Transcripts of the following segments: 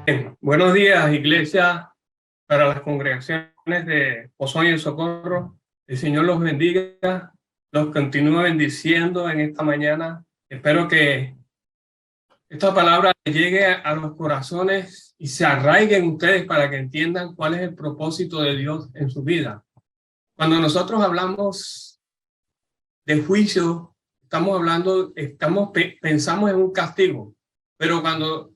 Bien, buenos días, iglesia, para las congregaciones de Pozoña y El Socorro. El Señor los bendiga, los continúe bendiciendo en esta mañana. Espero que esta palabra llegue a los corazones y se arraigue en ustedes para que entiendan cuál es el propósito de Dios en su vida. Cuando nosotros hablamos de juicio, pensamos en un castigo, pero cuando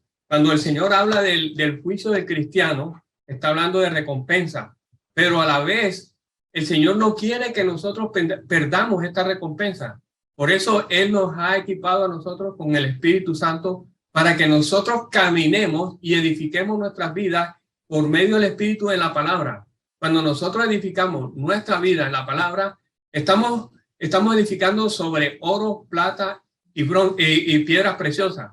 el Señor habla del juicio del cristiano, está hablando de recompensa, pero a la vez el Señor no quiere que nosotros perdamos esta recompensa. Por eso Él nos ha equipado a nosotros con el Espíritu Santo para que nosotros caminemos y edifiquemos nuestras vidas por medio del Espíritu en la palabra. Cuando nosotros edificamos nuestra vida en la palabra, estamos edificando sobre oro, plata y piedras preciosas.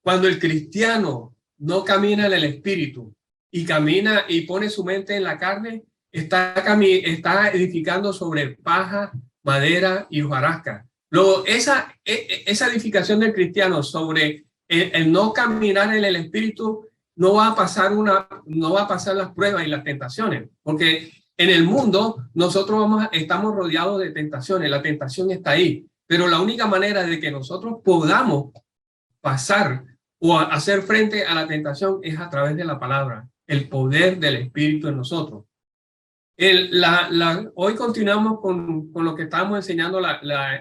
Cuando el cristiano no camina en el espíritu y camina y pone su mente en la carne, está edificando sobre paja, madera y hojarasca. Luego, esa edificación del cristiano sobre el no caminar en el espíritu no va a pasar las pruebas y las tentaciones, porque en el mundo nosotros estamos rodeados de tentaciones, la tentación está ahí, pero la única manera de que nosotros podamos pasar o hacer frente a la tentación es a través de la palabra, el poder del Espíritu en nosotros. Hoy continuamos con lo que estábamos enseñando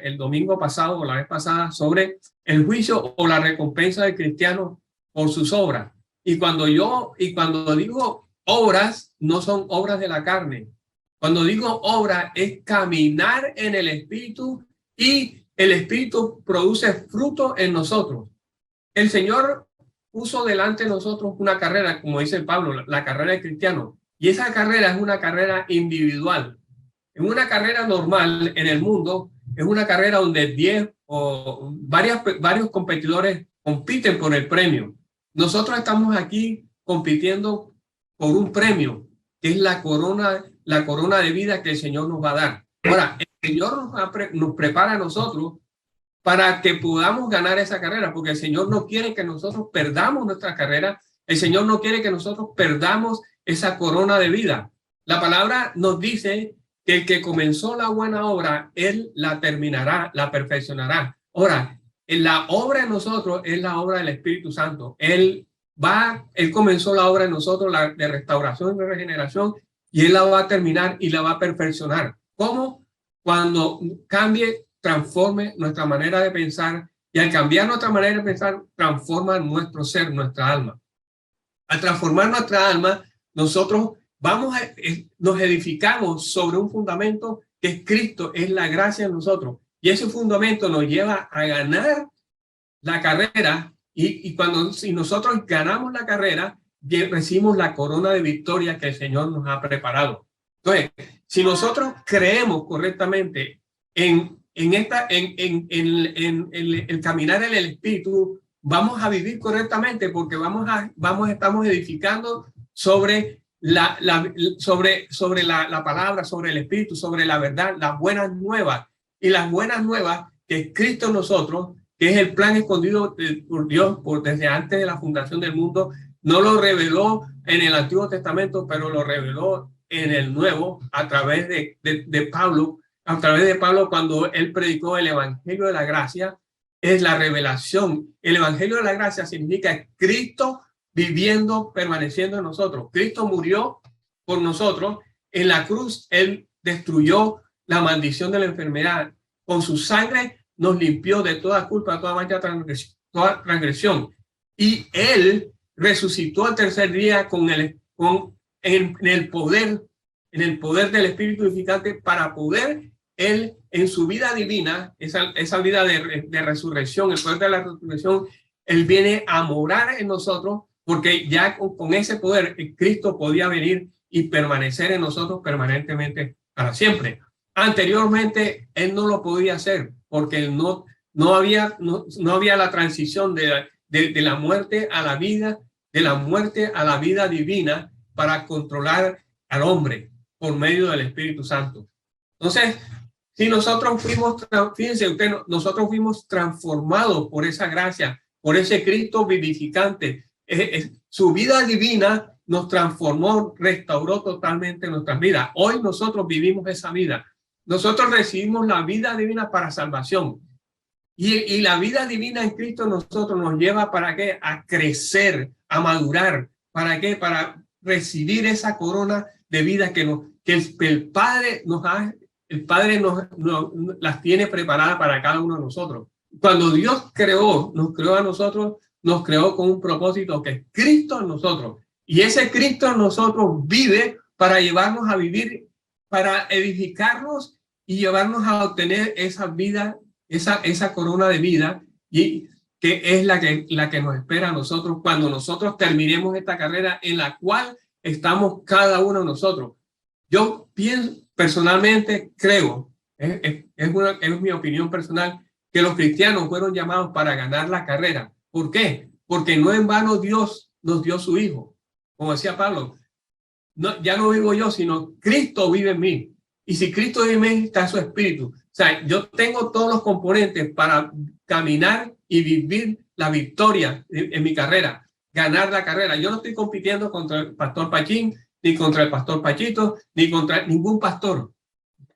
el domingo pasado o la vez pasada sobre el juicio o la recompensa del cristiano por sus obras. Y cuando digo obras, no son obras de la carne. Cuando digo obra, es caminar en el Espíritu y el Espíritu produce fruto en nosotros. El Señor puso delante de nosotros una carrera, como dice Pablo, la carrera del cristiano. Y esa carrera es una carrera individual. En una carrera normal en el mundo, es una carrera donde 10 o varios competidores compiten por el premio. Nosotros estamos aquí compitiendo por un premio, que es la corona de vida que el Señor nos va a dar. Ahora, el Señor nos prepara a nosotros para que podamos ganar esa carrera, porque el Señor no quiere que nosotros perdamos nuestra carrera, el Señor no quiere que nosotros perdamos esa corona de vida. La palabra nos dice que el que comenzó la buena obra, Él la terminará, la perfeccionará. Ahora, la obra en nosotros es la obra del Espíritu Santo. Él comenzó la obra en nosotros, la de restauración y de regeneración, y Él la va a terminar y la va a perfeccionar. ¿Cómo? Cuando transforme nuestra manera de pensar, y al cambiar nuestra manera de pensar, transforma nuestro ser, nuestra alma. Al transformar nuestra alma, nosotros nos edificamos sobre un fundamento que es Cristo, es la gracia en nosotros. Y ese fundamento nos lleva a ganar la carrera, y si nosotros ganamos la carrera, recibimos la corona de victoria que el Señor nos ha preparado. Entonces, si nosotros creemos correctamente en el caminar en el Espíritu, vamos a vivir correctamente, porque estamos edificando sobre la palabra, sobre el Espíritu, sobre la verdad, las buenas nuevas. Y las buenas nuevas que es Cristo en nosotros, que es el plan escondido por Dios desde antes de la fundación del mundo. No lo reveló en el Antiguo Testamento, pero lo reveló en el Nuevo a través de Pablo. A través de Pablo, cuando él predicó el Evangelio de la Gracia, es la revelación. El Evangelio de la Gracia significa Cristo viviendo, permaneciendo en nosotros. Cristo murió por nosotros. En la cruz, Él destruyó la maldición de la enfermedad. Con su sangre nos limpió de toda culpa, toda mancha, toda transgresión. Y Él resucitó al tercer día en el poder del Espíritu vivificante, para poder Él, en su vida divina, esa vida de resurrección, el poder de la resurrección, Él viene a morar en nosotros, porque ya con ese poder Cristo podía venir y permanecer en nosotros permanentemente para siempre. Anteriormente Él no lo podía hacer, porque no había la transición de la muerte a la vida, de la muerte a la vida divina, para controlar al hombre por medio del Espíritu Santo. Entonces, si nosotros nosotros fuimos transformados por esa gracia, por ese Cristo vivificante, Su vida divina nos transformó, restauró totalmente nuestras vidas. Hoy nosotros vivimos esa vida. Nosotros recibimos la vida divina para salvación. Y la vida divina en Cristo nosotros nos lleva ¿para qué? A crecer, a madurar. ¿Para qué? Para recibir esa corona de vida que el Padre nos da. El Padre nos las tiene preparadas para cada uno de nosotros. Cuando Dios nos creó a nosotros, nos creó con un propósito que es Cristo en nosotros. Y ese Cristo en nosotros vive para llevarnos a vivir, para edificarnos y llevarnos a obtener esa vida, esa corona de vida, y que es la que nos espera a nosotros cuando nosotros terminemos esta carrera en la cual estamos cada uno de nosotros. Yo pienso, personalmente creo, es mi opinión personal, que los cristianos fueron llamados para ganar la carrera. ¿Por qué? Porque no en vano Dios nos dio su Hijo. Como decía Pablo, ya no vivo yo, sino Cristo vive en mí. Y si Cristo vive en mí, está su espíritu. O sea, yo tengo todos los componentes para caminar y vivir la victoria en mi carrera, ganar la carrera. Yo no estoy compitiendo contra el pastor Pachín, ni contra el pastor Pachito, ni contra ningún pastor.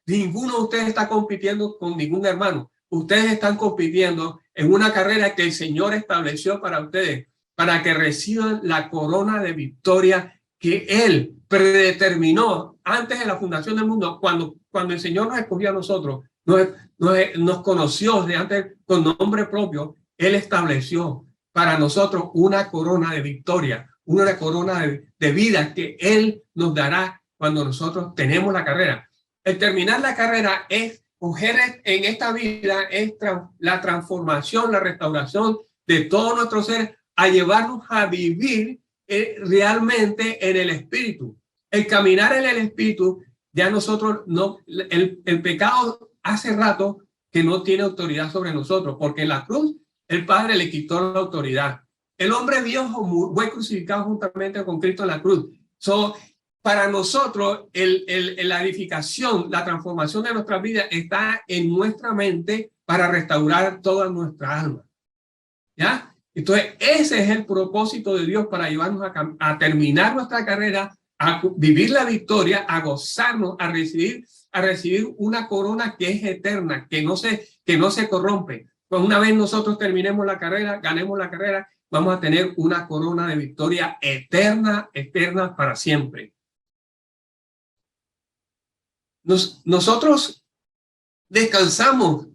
Ninguno de ustedes está compitiendo con ningún hermano. Ustedes están compitiendo en una carrera que el Señor estableció para ustedes, para que reciban la corona de victoria que Él predeterminó antes de la fundación del mundo. Cuando el Señor nos escogió a nosotros, nos conoció de antes con nombre propio, Él estableció para nosotros una corona de victoria, una corona de vida que Él nos dará cuando nosotros tenemos la carrera. El terminar la carrera es coger en esta vida, es la transformación, la restauración de todo nuestro ser, a llevarnos a vivir realmente en el Espíritu. El caminar en el Espíritu, ya nosotros no, el pecado hace rato que no tiene autoridad sobre nosotros, porque en la cruz el Padre le quitó la autoridad. El hombre viejo fue crucificado juntamente con Cristo en la cruz. Para nosotros, la edificación, la transformación de nuestra vida está en nuestra mente para restaurar toda nuestra alma. ¿Ya? Entonces, ese es el propósito de Dios para llevarnos a terminar nuestra carrera, a vivir la victoria, a gozarnos, a recibir una corona que es eterna, que no se corrompe. Pues una vez nosotros terminemos la carrera, ganemos la carrera, vamos a tener una corona de victoria eterna, eterna para siempre. Nosotros descansamos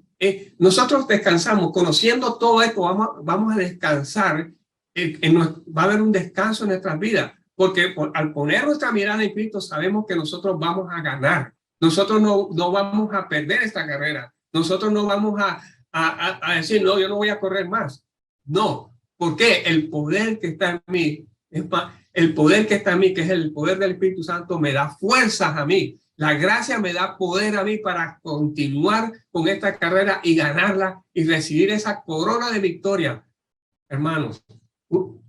conociendo todo esto. Vamos a descansar, va a haber un descanso en nuestras vidas, porque al poner nuestra mirada en Cristo sabemos que nosotros vamos a ganar. Nosotros no vamos a perder esta carrera. Nosotros no vamos a decir, no, yo no voy a correr más. No, porque el poder que está en mí, el poder que está en mí, que es el poder del Espíritu Santo, me da fuerzas a mí. La gracia me da poder a mí para continuar con esta carrera y ganarla y recibir esa corona de victoria. Hermanos,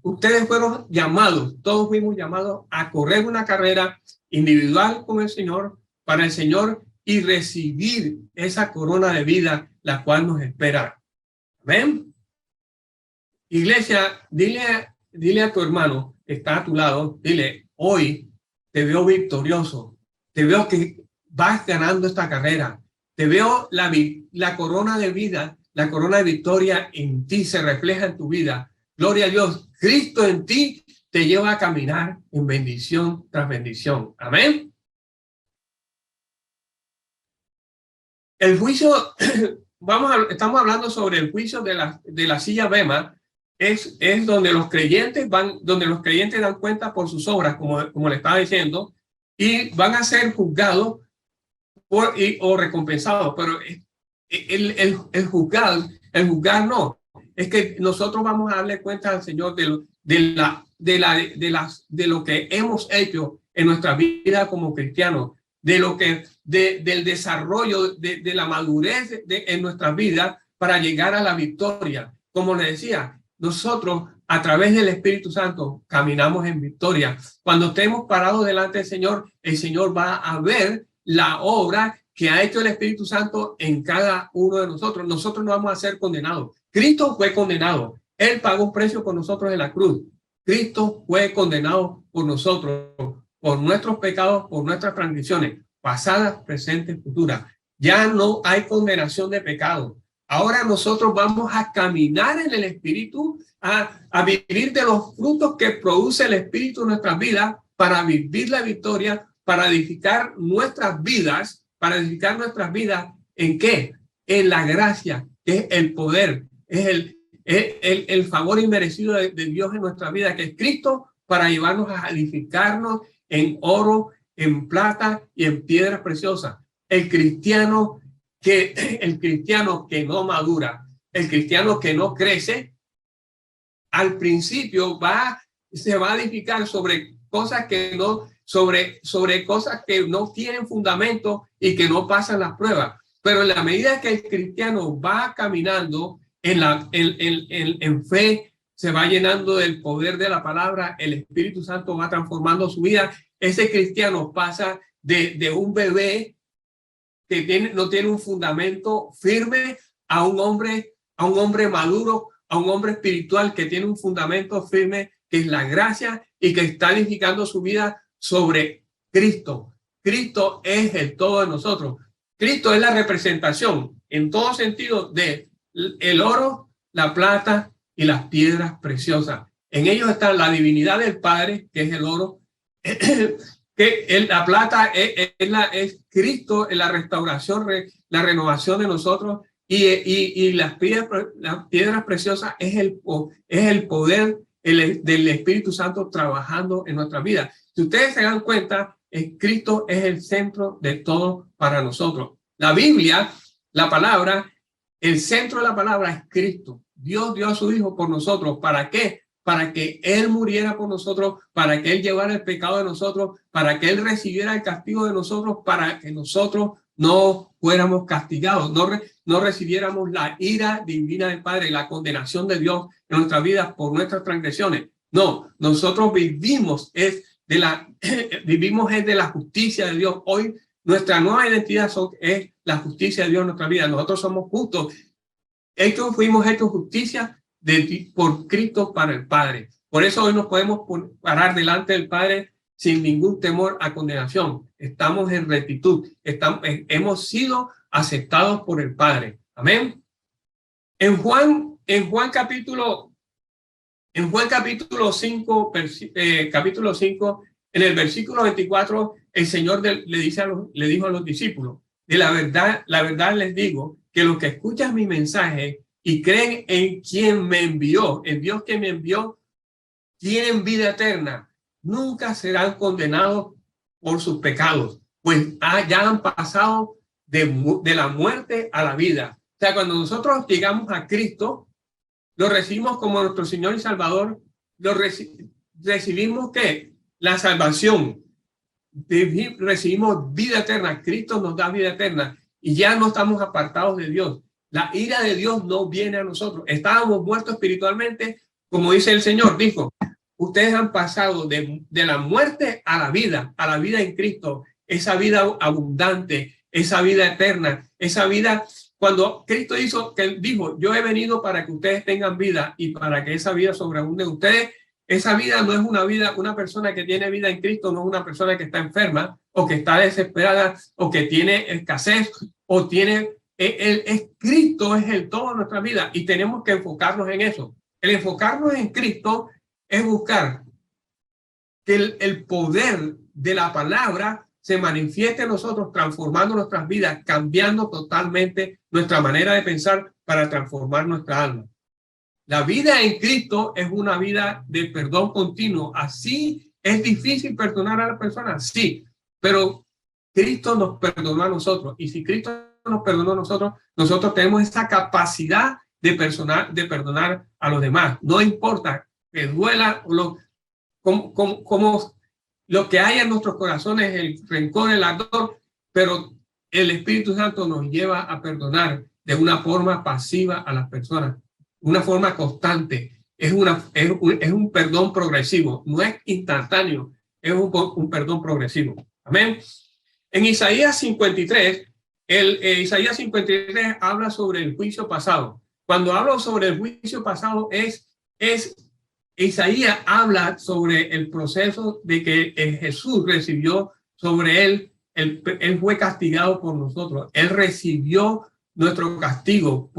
ustedes fueron llamados, todos fuimos llamados a correr una carrera individual con el Señor, para el Señor, y recibir esa corona de vida, la cual nos espera. ¿Ven? Iglesia, dile a tu hermano que está a tu lado, dile, hoy te veo victorioso. Te veo que vas ganando esta carrera. Te veo la corona de vida, la corona de victoria en ti, se refleja en tu vida. Gloria a Dios. Cristo en ti te lleva a caminar en bendición tras bendición. Amén. El juicio, estamos hablando sobre el juicio de la silla bema. Es donde los creyentes dan cuenta por sus obras, como le estaba diciendo, y van a ser juzgados o recompensados. Pero el juzgar no, es que nosotros vamos a darle cuenta al Señor de lo que hemos hecho en nuestra vida como cristianos, del desarrollo de la madurez en nuestra vida para llegar a la victoria. Como les decía, nosotros a través del Espíritu Santo caminamos en victoria. Cuando estemos parados delante del Señor, el Señor va a ver la obra que ha hecho el Espíritu Santo en cada uno de nosotros. Nosotros no vamos a ser condenados. Cristo fue condenado. Él pagó un precio con nosotros en la cruz. Cristo fue condenado por nosotros, por nuestros pecados, por nuestras transgresiones, pasadas, presentes, futuras. Ya no hay condenación de pecado. Ahora nosotros vamos a caminar en el Espíritu, a vivir de los frutos que produce el Espíritu en nuestras vidas, para vivir la victoria, para edificar nuestras vidas. ¿En qué? En la gracia, que es el poder, es el favor inmerecido de Dios en nuestra vida, que es Cristo, para llevarnos a edificarnos en oro, en plata y en piedras preciosas. El cristiano que no madura, el cristiano que no crece, al principio se va a edificar sobre cosas que no, sobre cosas que no tienen fundamento y que no pasan las pruebas. Pero en la medida que el cristiano va caminando en fe, se va llenando del poder de la palabra, el Espíritu Santo va transformando su vida. Ese cristiano pasa de un bebé que no tiene un fundamento firme a un hombre maduro, a un hombre espiritual que tiene un fundamento firme, que es la gracia, y que está edificando su vida sobre Cristo. Cristo es el todo de nosotros. Cristo es la representación en todo sentido de el oro, la plata y las piedras preciosas. En ellos está la divinidad del Padre, que es el oro, que la plata es Cristo, en la restauración, la renovación de nosotros, y las piedras preciosas es el poder del Espíritu Santo trabajando en nuestra vida. Si ustedes se dan cuenta, Cristo es el centro de todo para nosotros. La Biblia, la palabra, el centro de la palabra es Cristo. Dios dio a su Hijo por nosotros. ¿Para qué? Para que Él muriera por nosotros, para que Él llevara el pecado de nosotros, para que Él recibiera el castigo de nosotros, para que nosotros no fuéramos castigados, no recibiéramos la ira divina del Padre, la condenación de Dios en nuestras vidas por nuestras transgresiones. No, nosotros vivimos de la justicia de Dios. Hoy nuestra nueva identidad es la justicia de Dios en nuestra vida. Nosotros somos justos. Fuimos hechos justicia por Cristo para el Padre. Por eso hoy nos podemos parar delante del Padre sin ningún temor a condenación. Estamos en rectitud. Hemos sido aceptados por el Padre. Amén. En Juan capítulo 5, en el versículo 24, el Señor le dijo a los discípulos: de la verdad les digo que los que escuchan mi mensaje y creen en quien me envió, en Dios que me envió, tienen vida eterna. Nunca serán condenados por sus pecados, pues ya han pasado de la muerte a la vida. O sea, cuando nosotros llegamos a Cristo, lo recibimos como nuestro Señor y Salvador, recibimos ¿qué? La salvación. Recibimos vida eterna. Cristo nos da vida eterna y ya no estamos apartados de Dios. La ira de Dios no viene a nosotros. Estábamos muertos espiritualmente, como dice el Señor, dijo: ustedes han pasado de la muerte a la vida en Cristo, esa vida abundante, esa vida eterna, esa vida. Cuando Cristo dijo: yo he venido para que ustedes tengan vida y para que esa vida sobreabunde en ustedes. Esa vida no es una persona que tiene vida en Cristo no es una persona que está enferma o que está desesperada o que tiene escasez o tiene... Cristo es el todo de nuestra vida y tenemos que enfocarnos en eso. El enfocarnos en Cristo es buscar que el poder de la palabra se manifieste en nosotros, transformando nuestras vidas, cambiando totalmente nuestra manera de pensar para transformar nuestra alma. La vida en Cristo es una vida de perdón continuo. Así es difícil perdonar a la persona, sí, pero Cristo nos perdonó a nosotros. Y si Cristo nos perdonó a nosotros, nosotros tenemos esa capacidad de perdonar a los demás. No importa que duela como lo que hay en nuestros corazones, el rencor, el ardor, pero el Espíritu Santo nos lleva a perdonar de una forma pasiva a las personas, una forma constante. Es un perdón progresivo, no es instantáneo, es un perdón progresivo. Amén. En Isaías 53, Isaías 53 habla sobre el juicio pasado. Cuando hablo sobre el juicio pasado es Isaías habla sobre el proceso de que Jesús recibió sobre él, él fue castigado por nosotros, él recibió nuestro castigo,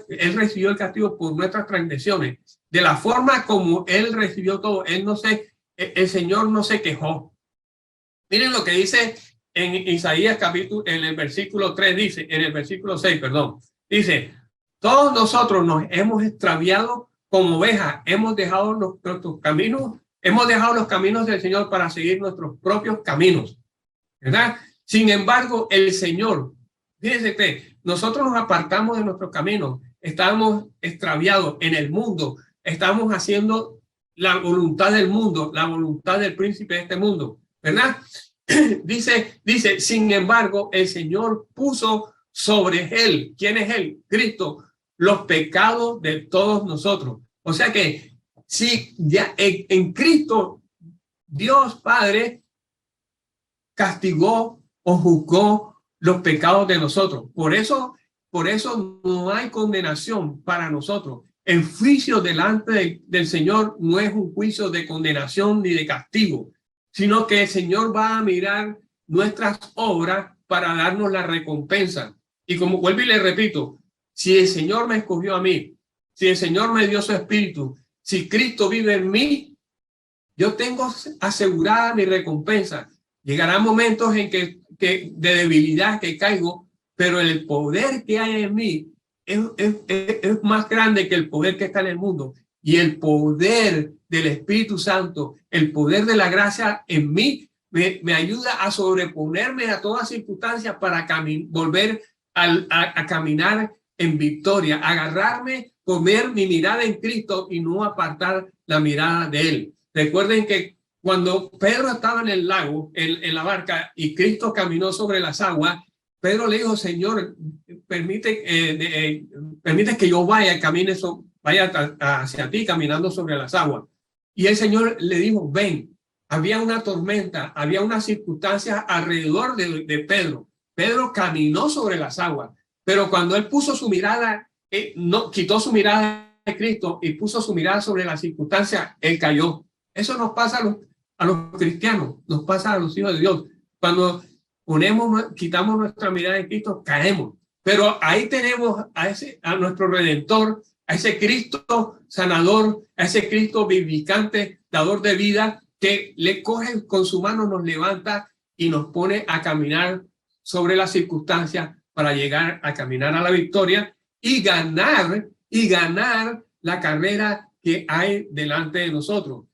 él recibió el castigo por nuestras transgresiones. De la forma como él recibió todo, el Señor no se quejó. Miren lo que dice en Isaías capítulo, en el versículo 3 dice, en el versículo 6, perdón, dice, todos nosotros nos hemos extraviado como ovejas, hemos dejado nuestros caminos, hemos dejado los caminos del Señor para seguir nuestros propios caminos, ¿verdad? Sin embargo, el Señor, fíjense que nosotros nos apartamos de nuestros caminos, estamos extraviados en el mundo, estamos haciendo la voluntad del mundo, la voluntad del príncipe de este mundo, ¿verdad? Dice, sin embargo, el Señor puso sobre él, ¿quién es él? Cristo, los pecados de todos nosotros. O sea que si ya en Cristo, Dios Padre castigó o juzgó los pecados de nosotros. Por eso no hay condenación para nosotros. El juicio delante del Señor no es un juicio de condenación ni de castigo, sino que el Señor va a mirar nuestras obras para darnos la recompensa. Y como vuelvo y le repito, si el Señor me escogió a mí, si el Señor me dio su espíritu, si Cristo vive en mí, yo tengo asegurada mi recompensa. Llegarán momentos en que de debilidad que caigo, pero el poder que hay en mí es más grande que el poder que está en el mundo. Y el poder del Espíritu Santo, el poder de la gracia en mí, me ayuda a sobreponerme a todas circunstancias para volver a caminar en victoria, agarrarme, poner mi mirada en Cristo y no apartar la mirada de Él. Recuerden que cuando Pedro estaba en el lago, en la barca, y Cristo caminó sobre las aguas, Pedro le dijo, Señor, permite que yo vaya hacia ti caminando sobre las aguas. Y el Señor le dijo, ven. Había una tormenta, había unas circunstancias alrededor de Pedro. Pedro caminó sobre las aguas, pero cuando él puso su mirada, quitó su mirada de Cristo y puso su mirada sobre las circunstancias, él cayó. Eso nos pasa a los cristianos, nos pasa a los hijos de Dios. Cuando quitamos nuestra mirada de Cristo, caemos. Pero ahí tenemos a nuestro Redentor, a ese Cristo sanador, a ese Cristo vivificante, dador de vida, que le coge con su mano, nos levanta y nos pone a caminar sobre las circunstancias para llegar a caminar a la victoria y ganar la carrera que hay delante de nosotros.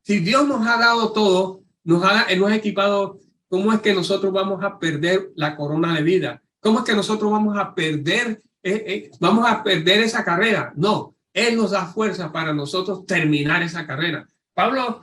Si Dios nos ha dado todo, nos ha equipado, ¿cómo es que nosotros vamos a perder la corona de vida? ¿Cómo es que nosotros vamos a perder esa carrera? No, Él nos da fuerza para nosotros terminar esa carrera. Pablo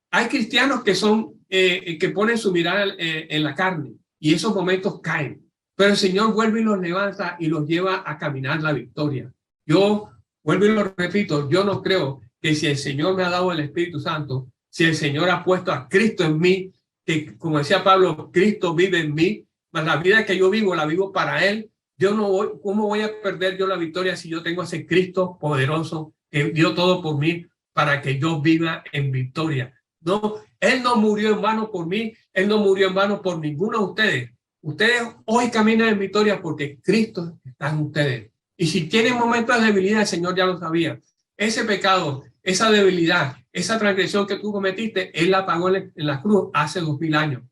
hay cristianos que ponen su mirada en la carne y esos momentos caen, pero el Señor vuelve y los levanta y los lleva a caminar la victoria. Yo vuelvo y lo repito, yo no creo que si el Señor me ha dado el Espíritu Santo, si el Señor ha puesto a Cristo en mí, que como decía Pablo, Cristo vive en mí, mas la vida que yo vivo, la vivo para Él. ¿Cómo voy a perder yo la victoria si yo tengo a ese Cristo poderoso que dio todo por mí para que yo viva en victoria? No, Él no murió en vano por mí, Él no murió en vano por ninguno de ustedes. Ustedes hoy caminan en victoria porque Cristo está en ustedes. Y si tienen momentos de debilidad, el Señor ya lo sabía. Ese pecado, esa debilidad, esa transgresión que tú cometiste, Él la pagó en la cruz hace 2000 años.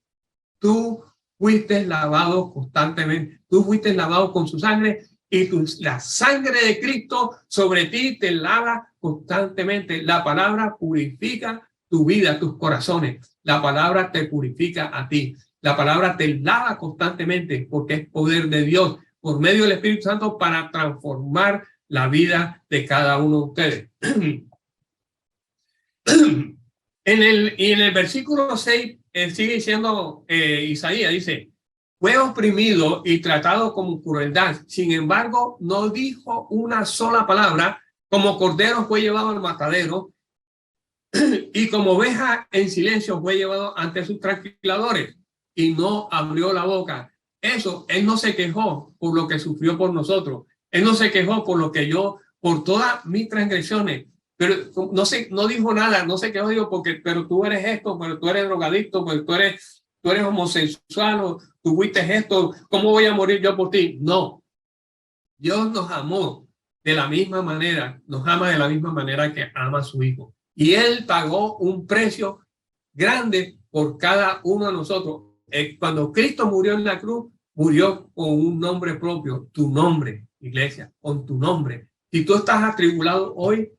Tú fuiste lavado constantemente, tú fuiste lavado con su sangre y la sangre de Cristo sobre ti te lava constantemente. La palabra purifica tu vida, tus corazones. La palabra te purifica a ti. La palabra te lava constantemente porque es poder de Dios por medio del Espíritu Santo para transformar la vida de cada uno de ustedes. En el versículo 6 sigue diciendo Isaías, dice, fue oprimido y tratado con crueldad. Sin embargo, no dijo una sola palabra. Como cordero fue llevado al matadero y como oveja en silencio fue llevado ante sus trasquiladores y no abrió la boca. Él no se quejó por lo que sufrió por nosotros. Él no se quejó por todas mis transgresiones. pero no sé, no dijo nada, no sé qué digo, porque, pero tú eres esto, pero tú eres drogadicto, pero tú eres homosexual, o tú fuiste esto, ¿cómo voy a morir yo por ti? No, Dios nos amó de la misma manera, nos ama de la misma manera que ama a su Hijo. Y Él pagó un precio grande por cada uno de nosotros. Cuando Cristo murió en la cruz, murió con un nombre propio, tu nombre, iglesia, con tu nombre. Si tú estás atribulado hoy,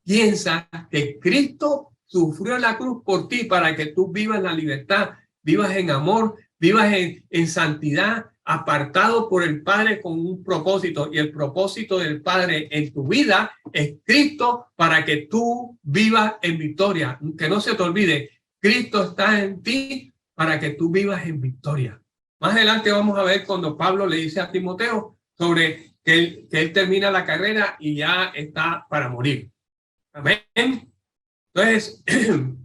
piensa que Cristo sufrió en la cruz por ti para que tú vivas la libertad, vivas en amor, vivas en santidad, apartado por el Padre con un propósito. Y el propósito del Padre en tu vida es Cristo para que tú vivas en victoria. Que no se te olvide, Cristo está en ti para que tú vivas en victoria. Más adelante vamos a ver cuando Pablo le dice a Timoteo sobre que él termina la carrera y ya está para morir. Amén. Entonces, en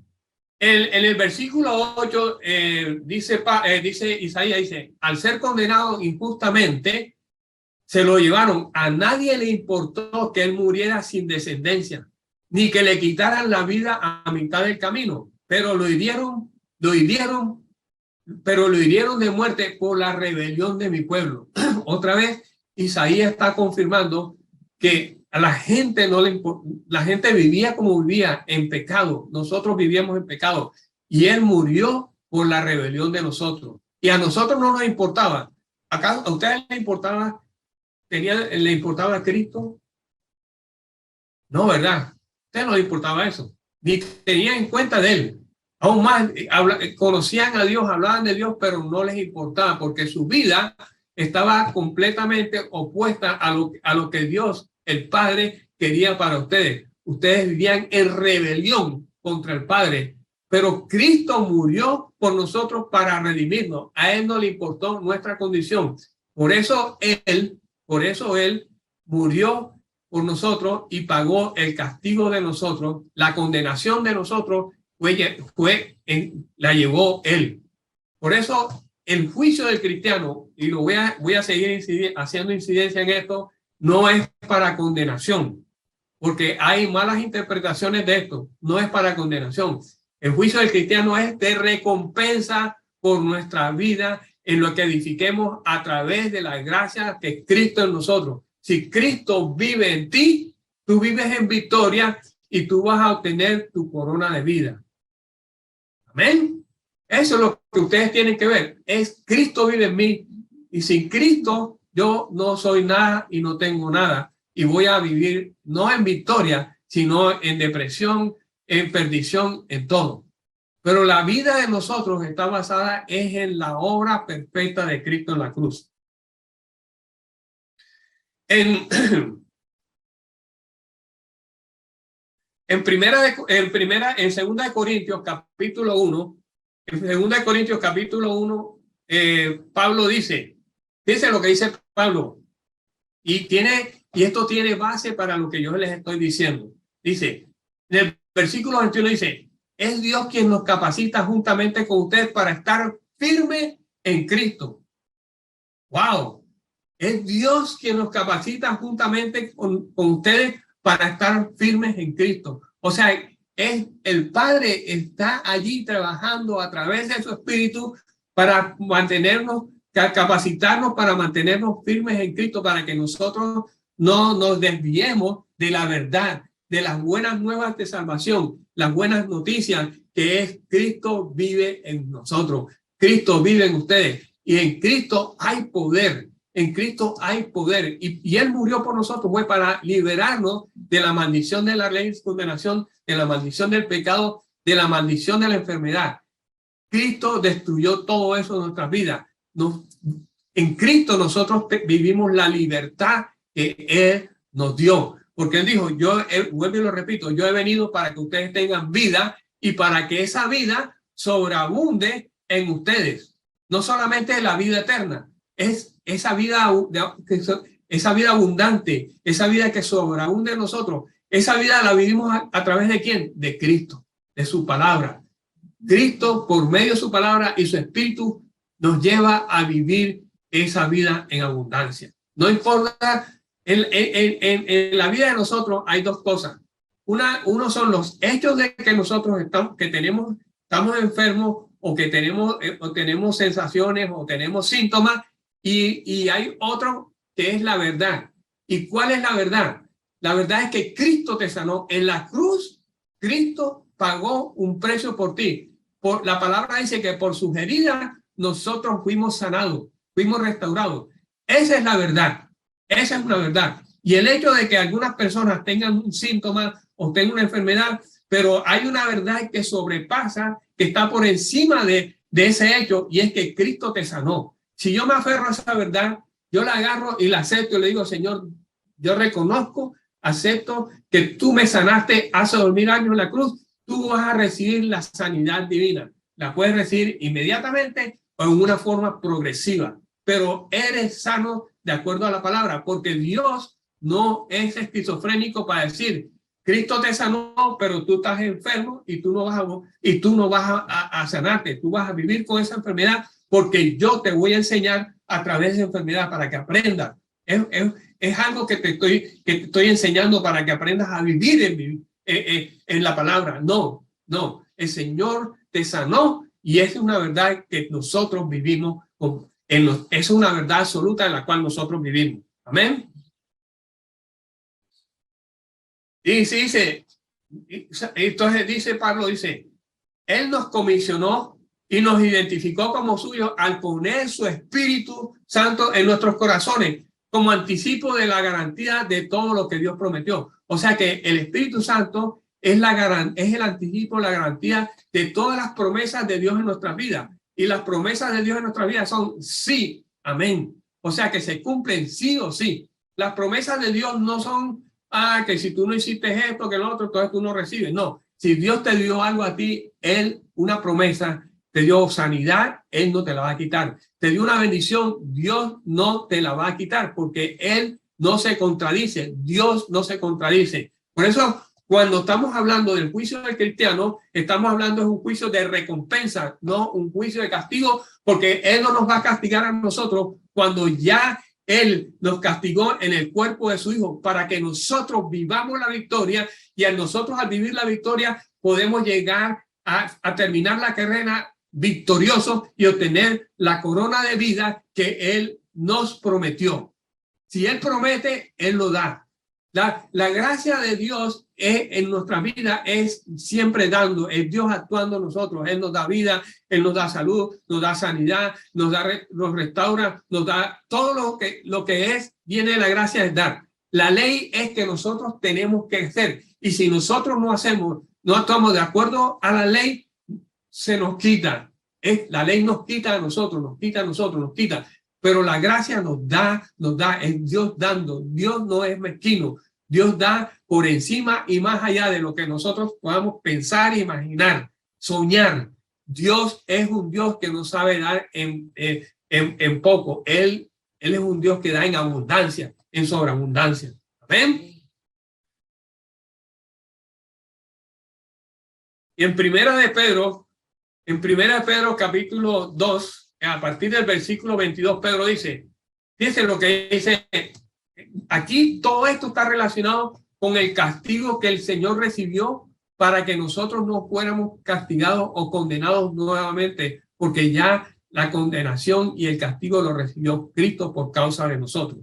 el versículo 8 dice Isaías, dice, al ser condenado injustamente, se lo llevaron. A nadie le importó que él muriera sin descendencia, ni que le quitaran la vida a mitad del camino, pero lo hirieron de muerte por la rebelión de mi pueblo. Otra vez, Isaías está confirmando que a la gente no le importa, la gente vivía como vivía, en pecado. Nosotros vivíamos en pecado y él murió por la rebelión de nosotros. Y a nosotros no nos importaba. ¿A ustedes les importaba? ¿Le importaba a Cristo? No, ¿verdad? A ustedes no les importaba eso. Ni tenían en cuenta de él. Aún más, conocían a Dios, hablaban de Dios, pero no les importaba porque su vida estaba completamente opuesta a lo que Dios, el Padre, quería para ustedes. Ustedes vivían en rebelión contra el Padre, pero Cristo murió por nosotros para redimirnos. A Él no le importó nuestra condición. Por eso Él murió por nosotros y pagó el castigo de nosotros, la condenación de nosotros la llevó Él. Por eso el juicio del cristiano, y lo voy a seguir haciendo incidencia en esto, no es para condenación, porque hay malas interpretaciones de esto, no es para condenación. El juicio del cristiano es de recompensa por nuestra vida en lo que edifiquemos a través de la gracia que es Cristo en nosotros. Si Cristo vive en ti, tú vives en victoria y tú vas a obtener tu corona de vida. Amén. Eso es lo que ustedes tienen que ver. Es Cristo vive en mí y sin Cristo yo no soy nada y no tengo nada. Y voy a vivir no en victoria, sino en depresión, en perdición, en todo. Pero la vida de nosotros está basada en la obra perfecta de Cristo en la cruz. En segunda de Corintios capítulo 1, Pablo dice lo que dice Pablo, y esto tiene base para lo que yo les estoy diciendo. Dice, en el versículo 21 dice, es Dios quien nos capacita juntamente con ustedes para estar firme en Cristo. ¡Wow! Es Dios quien nos capacita juntamente con ustedes para estar firmes en Cristo. O sea, el Padre está allí trabajando a través de su Espíritu para capacitarnos para mantenernos firmes en Cristo, para que nosotros no nos desviemos de la verdad, de las buenas nuevas de salvación, las buenas noticias que es Cristo vive en nosotros. Cristo vive en ustedes y en Cristo hay poder. En Cristo hay poder y Él murió por nosotros, fue para liberarnos de la maldición de la ley de condenación, de la maldición del pecado, de la maldición de la enfermedad. Cristo destruyó todo eso en nuestras vidas. En Cristo nosotros vivimos la libertad que Él nos dio. Porque Él dijo, vuelvo y lo repito, yo he venido para que ustedes tengan vida y para que esa vida sobreabunde en ustedes. No solamente la vida eterna, es esa vida abundante, esa vida que sobreabunde en nosotros. Esa vida la vivimos a través de ¿quién? De Cristo, de su palabra. Cristo, por medio de su palabra y su espíritu, nos lleva a vivir esa vida en abundancia. No importa, en la vida de nosotros hay dos cosas. Uno son los hechos de que nosotros estamos enfermos o que tenemos sensaciones o tenemos síntomas, y hay otro que es la verdad. ¿Y cuál es la verdad? La verdad es que Cristo te sanó. En la cruz, Cristo pagó un precio por ti. La palabra dice que por sus heridas nosotros fuimos sanados, fuimos restaurados. Esa es la verdad. Esa es una verdad. Y el hecho de que algunas personas tengan un síntoma o tengan una enfermedad, pero hay una verdad que sobrepasa, que está por encima de ese hecho, y es que Cristo te sanó. Si yo me aferro a esa verdad, yo la agarro y la acepto y le digo, Señor, yo reconozco, acepto que tú me sanaste hace 2000 años en la cruz. Tú vas a recibir la sanidad divina. La puedes recibir inmediatamente o en una forma progresiva, pero eres sano de acuerdo a la palabra, porque Dios no es esquizofrénico para decir, Cristo te sanó, pero tú estás enfermo y tú no vas a sanarte. Tú vas a vivir con esa enfermedad porque yo te voy a enseñar a través de esa enfermedad para que aprendas. Es algo que te estoy enseñando para que aprendas a vivir en la palabra. No. El Señor te sanó y es una verdad que nosotros vivimos. Es una verdad absoluta en la cual nosotros vivimos. Amén. Y sí, entonces dice Pablo, dice, Él nos comisionó y nos identificó como suyos al poner su Espíritu Santo en nuestros corazones como anticipo de la garantía de todo lo que Dios prometió. O sea que el Espíritu Santo es el anticipo, la garantía de todas las promesas de Dios en nuestras vidas. Y las promesas de Dios en nuestras vidas son sí, amén. O sea que se cumplen sí o sí. Las promesas de Dios no son que si tú no hiciste esto, que lo otro, entonces tú no recibes. No, si Dios te dio algo a ti, una promesa, te dio sanidad, Él no te la va a quitar. Te dio una bendición, Dios no te la va a quitar, porque Él no se contradice, Dios no se contradice. Por eso, cuando estamos hablando del juicio del cristiano, estamos hablando de un juicio de recompensa, no un juicio de castigo, porque Él no nos va a castigar a nosotros cuando ya Él nos castigó en el cuerpo de su Hijo para que nosotros vivamos la victoria, y a nosotros al vivir la victoria podemos llegar a terminar la carrera victoriosos y obtener la corona de vida que Él nos prometió. Si Él promete, Él lo da. La gracia de Dios en nuestra vida es siempre dando, es Dios actuando en nosotros. Él nos da vida, Él nos da salud, nos da sanidad, nos restaura, nos da todo lo que viene de la gracia es dar. La ley es que nosotros tenemos que hacer, y si nosotros no actuamos de acuerdo a la ley, se nos quita. La ley nos quita a nosotros, nos quita. Pero la gracia nos da, es Dios dando. Dios no es mezquino. Dios da por encima y más allá de lo que nosotros podamos pensar e imaginar, soñar. Dios es un Dios que no sabe dar en poco. Él es un Dios que da en abundancia, en sobreabundancia. ¿Amén? Y en Primera de Pedro capítulo 2, a partir del versículo 22, Pedro dice, fíjense lo que dice, aquí todo esto está relacionado con el castigo que el Señor recibió para que nosotros no fuéramos castigados o condenados nuevamente, porque ya la condenación y el castigo lo recibió Cristo por causa de nosotros.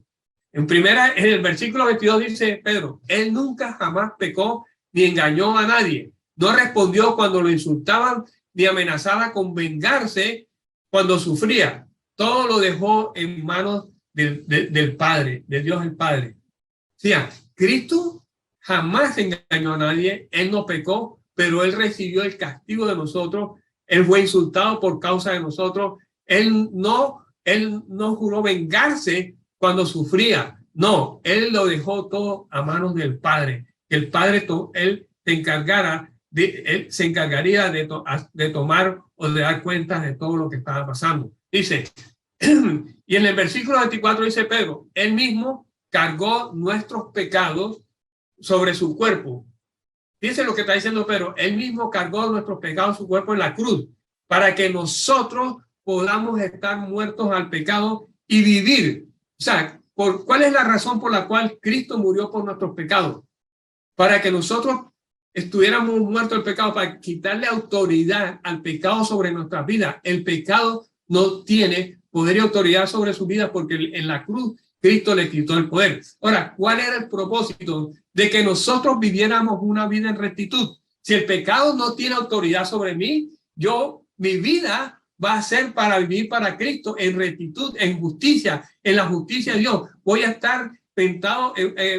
En el versículo 22 dice Pedro, Él nunca jamás pecó ni engañó a nadie. No respondió cuando lo insultaban ni amenazaba con vengarse cuando sufría. Todo lo dejó en manos del Padre, de Dios el Padre. O sea, Cristo jamás engañó a nadie, Él no pecó, pero Él recibió el castigo de nosotros. Él fue insultado por causa de nosotros. Él no juró vengarse cuando sufría. No, Él lo dejó todo a manos del Padre. El Padre, Él Él se encargaría de tomar o de dar cuenta de todo lo que estaba pasando. Dice, y en el versículo 24 dice Pedro, Él mismo cargó nuestros pecados sobre su cuerpo. Fíjense lo que está diciendo Pedro, Él mismo cargó nuestros pecados en su cuerpo en la cruz, para que nosotros podamos estar muertos al pecado y vivir. O sea, ¿cuál es la razón por la cual Cristo murió por nuestros pecados? Para que nosotros estuviéramos muertos al pecado, para quitarle autoridad al pecado sobre nuestras vidas. El pecado no tiene poder y autoridad sobre su vida porque en la cruz Cristo le quitó el poder. Ahora, ¿cuál era el propósito? De que nosotros viviéramos una vida en rectitud. Si el pecado no tiene autoridad sobre mí, mi vida va a ser para vivir para Cristo en rectitud, en justicia, en la justicia de Dios. Voy a estar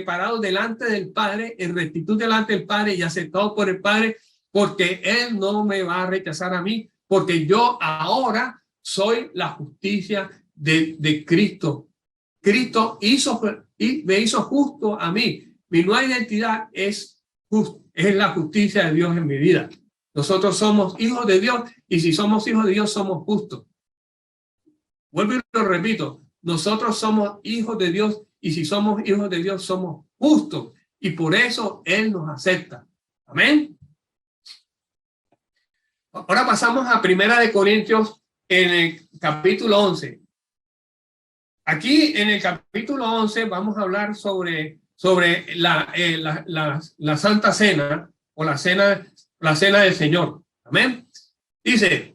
parado delante del Padre, en rectitud delante del Padre y aceptado por el Padre, porque Él no me va a rechazar a mí, porque yo ahora soy la justicia de Cristo. Cristo me hizo justo a mí. Mi nueva identidad es la justicia de Dios en mi vida. Nosotros somos hijos de Dios y si somos hijos de Dios somos justos. Vuelvo y lo repito, nosotros somos hijos de Dios y si somos hijos de Dios somos justos y por eso Él nos acepta. Amén. Ahora pasamos a 1 Corintios en el capítulo 11. Aquí en el capítulo 11 vamos a hablar sobre la Santa Cena o la cena del Señor. Amén. Dice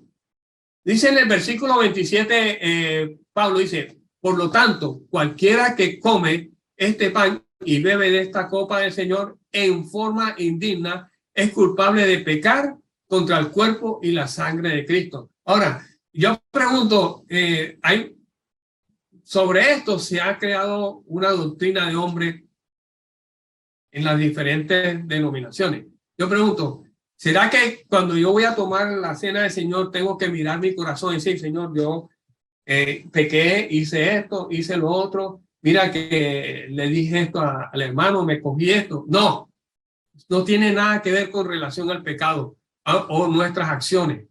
en el versículo 27, Pablo dice, por lo tanto, cualquiera que come este pan y bebe de esta copa del Señor en forma indigna es culpable de pecar contra el cuerpo y la sangre de Cristo. Ahora, yo pregunto, sobre esto se ha creado una doctrina de hombre en las diferentes denominaciones. Yo pregunto, ¿será que cuando yo voy a tomar la cena del Señor tengo que mirar mi corazón y decir, Señor, yo pequé, hice esto, hice lo otro, mira que le dije esto al hermano, me cogí esto? No, no tiene nada que ver con relación al pecado o nuestras acciones.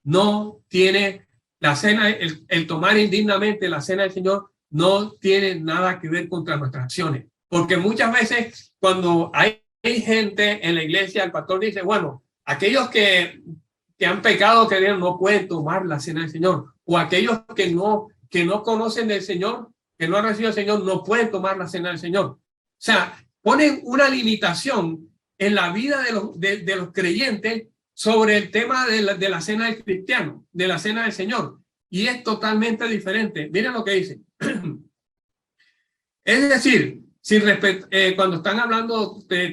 No tiene la cena, el tomar indignamente la cena del Señor no tiene nada que ver contra nuestras acciones. Porque muchas veces cuando hay gente en la iglesia, el pastor dice, bueno, aquellos que han pecado, que no pueden tomar la cena del Señor. O aquellos que no conocen del Señor, que no han recibido al Señor, no pueden tomar la cena del Señor. O sea, ponen una limitación en la vida de los creyentes sobre el tema de la cena del cristiano, de la cena del Señor. Y es totalmente diferente. Miren lo que dice. Es decir, cuando están hablando de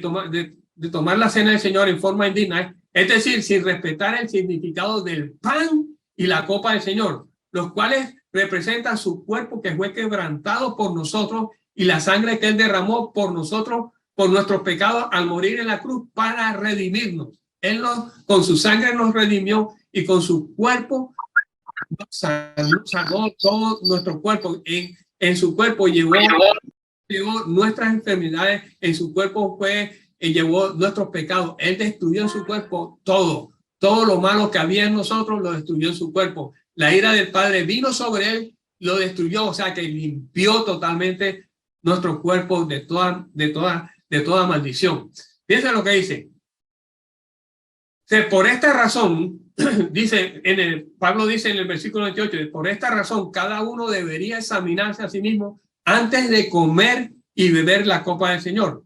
tomar la cena del Señor en forma indigna, es decir, sin respetar el significado del pan y la copa del Señor, los cuales representan su cuerpo que fue quebrantado por nosotros y la sangre que Él derramó por nosotros, por nuestros pecados al morir en la cruz para redimirnos. Él con su sangre nos redimió y con su cuerpo sanó todo nuestro cuerpo. En su cuerpo llevó nuestras enfermedades, en su cuerpo llevó nuestros pecados. Él destruyó en su cuerpo todo lo malo que había en nosotros, lo destruyó en su cuerpo. La ira del Padre vino sobre Él, lo destruyó, o sea que limpió totalmente nuestro cuerpo de toda maldición. Fíjense lo que dice. Por esta razón, Pablo dice en el versículo 28, por esta razón cada uno debería examinarse a sí mismo antes de comer y beber la copa del Señor.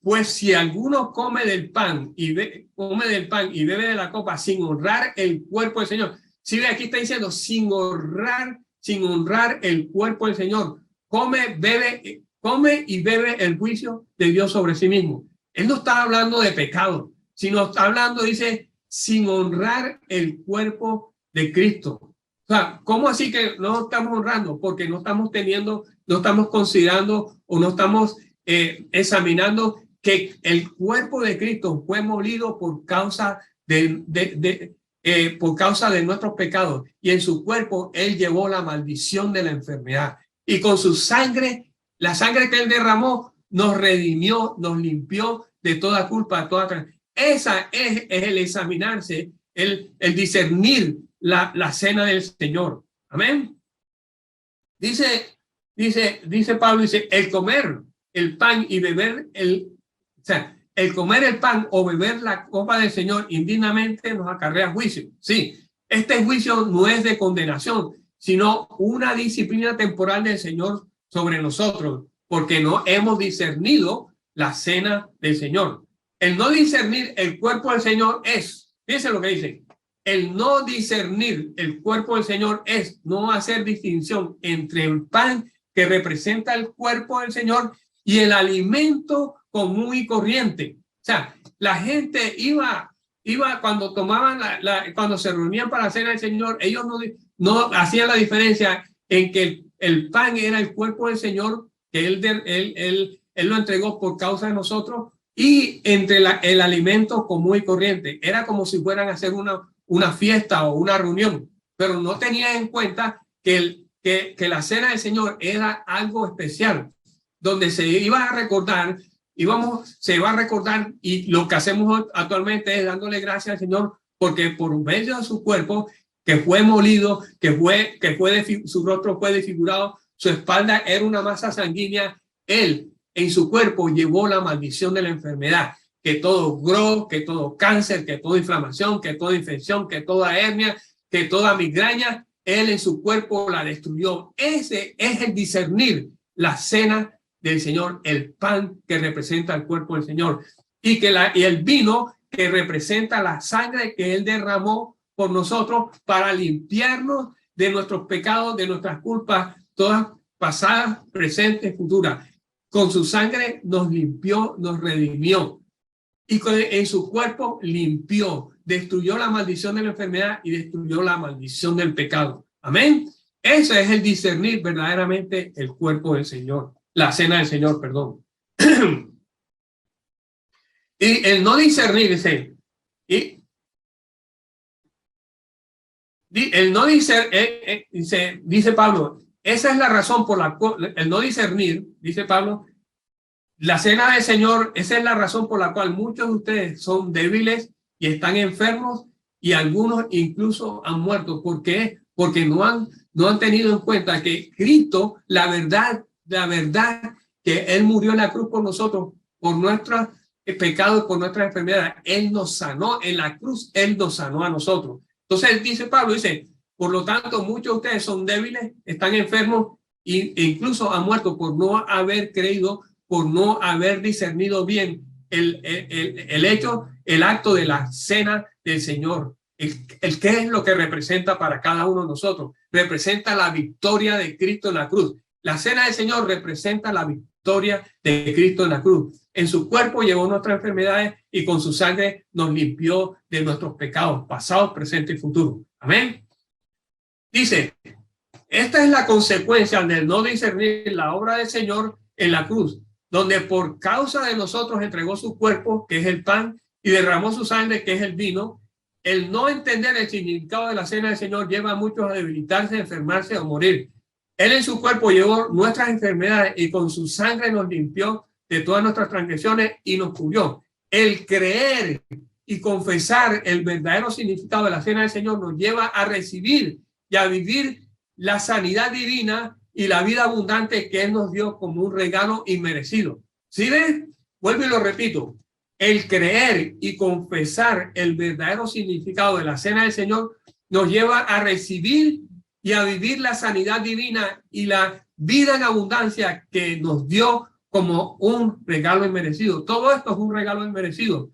Pues si alguno come del pan y bebe de la copa sin honrar el cuerpo del Señor. Si ve, aquí está diciendo sin honrar el cuerpo del Señor. Come y bebe el juicio de Dios sobre sí mismo. Él no está hablando de pecado, sino está hablando, dice, sin honrar el cuerpo de Cristo. O sea, ¿cómo así que no estamos honrando? Porque no estamos considerando o no estamos examinando que el cuerpo de Cristo fue molido por causa de nuestros pecados, y en su cuerpo Él llevó la maldición de la enfermedad, y con su sangre, la sangre que Él derramó, nos redimió, nos limpió de toda culpa, esa es el examinarse, el discernir la cena del Señor. Amén. Dice Pablo, dice, el comer el pan y beber el comer el pan o beber la copa del Señor indignamente nos acarrea juicio. Sí, este juicio no es de condenación, sino una disciplina temporal del Señor sobre nosotros, porque no hemos discernido la cena del Señor. el no discernir el cuerpo del Señor es, fíjense lo que dice, el no discernir el cuerpo del Señor es no hacer distinción entre el pan que representa el cuerpo del Señor y el alimento común y corriente. O sea, la gente iba cuando tomaban cuando se reunían para la cena del Señor, ellos no hacían la diferencia en que el pan era el cuerpo del Señor, que él lo entregó por causa de nosotros, y entre el alimento común y corriente. Era como si fueran a hacer una fiesta o una reunión, pero no tenían en cuenta que la cena del Señor era algo especial, donde se iba a recordar, se va a recordar, y lo que hacemos actualmente es dándole gracias al Señor, porque por medio de su cuerpo, que fue molido, su rostro fue desfigurado, su espalda era una masa sanguínea, él en su cuerpo llevó la maldición de la enfermedad, que todo gro, que todo cáncer, que toda inflamación, que toda infección, que toda hernia, que toda migraña, él en su cuerpo la destruyó. Ese es el discernir la cena del Señor, el pan que representa el cuerpo del Señor, y el vino que representa la sangre que él derramó por nosotros para limpiarnos de nuestros pecados, de nuestras culpas, todas pasadas, presentes, futuras. Con su sangre nos limpió, nos redimió, y en su cuerpo limpió, destruyó la maldición de la enfermedad y destruyó la maldición del pecado. Amén. Ese es el discernir verdaderamente el cuerpo del Señor, la cena del Señor, perdón. Y el no discernir, el no discernir, dice Pablo, esa es la razón por la cual, el no discernir, dice Pablo, la cena del Señor, esa es la razón por la cual muchos de ustedes son débiles y están enfermos, y algunos incluso han muerto. ¿Por qué? Porque no han tenido en cuenta que Cristo, la verdad, que Él murió en la cruz por nosotros, por nuestros pecados, por nuestras enfermedades. Él nos sanó en la cruz, Él nos sanó a nosotros. Entonces dice Pablo, por lo tanto, muchos de ustedes son débiles, están enfermos e incluso han muerto por no haber creído, por no haber discernido bien el acto de la cena del Señor. ¿Qué es lo que representa para cada uno de nosotros? Representa la victoria de Cristo en la cruz. La cena del Señor representa la victoria de Cristo en la cruz. En su cuerpo llevó nuestras enfermedades y con su sangre nos limpió de nuestros pecados, pasados, presentes y futuros. Amén. Dice, esta es la consecuencia del no discernir la obra del Señor en la cruz, donde por causa de nosotros entregó su cuerpo, que es el pan, y derramó su sangre, que es el vino. El no entender el significado de la cena del Señor lleva a muchos a debilitarse, a enfermarse o morir. Él en su cuerpo llevó nuestras enfermedades y con su sangre nos limpió de todas nuestras transgresiones y nos cubrió. El creer y confesar el verdadero significado de la cena del Señor nos lleva a recibir y a vivir la sanidad divina y la vida abundante que Él nos dio como un regalo inmerecido. ¿Sí ven? Vuelvo y lo repito. El creer y confesar el verdadero significado de la cena del Señor nos lleva a recibir y a vivir la sanidad divina y la vida en abundancia que nos dio como un regalo inmerecido. Todo esto es un regalo inmerecido.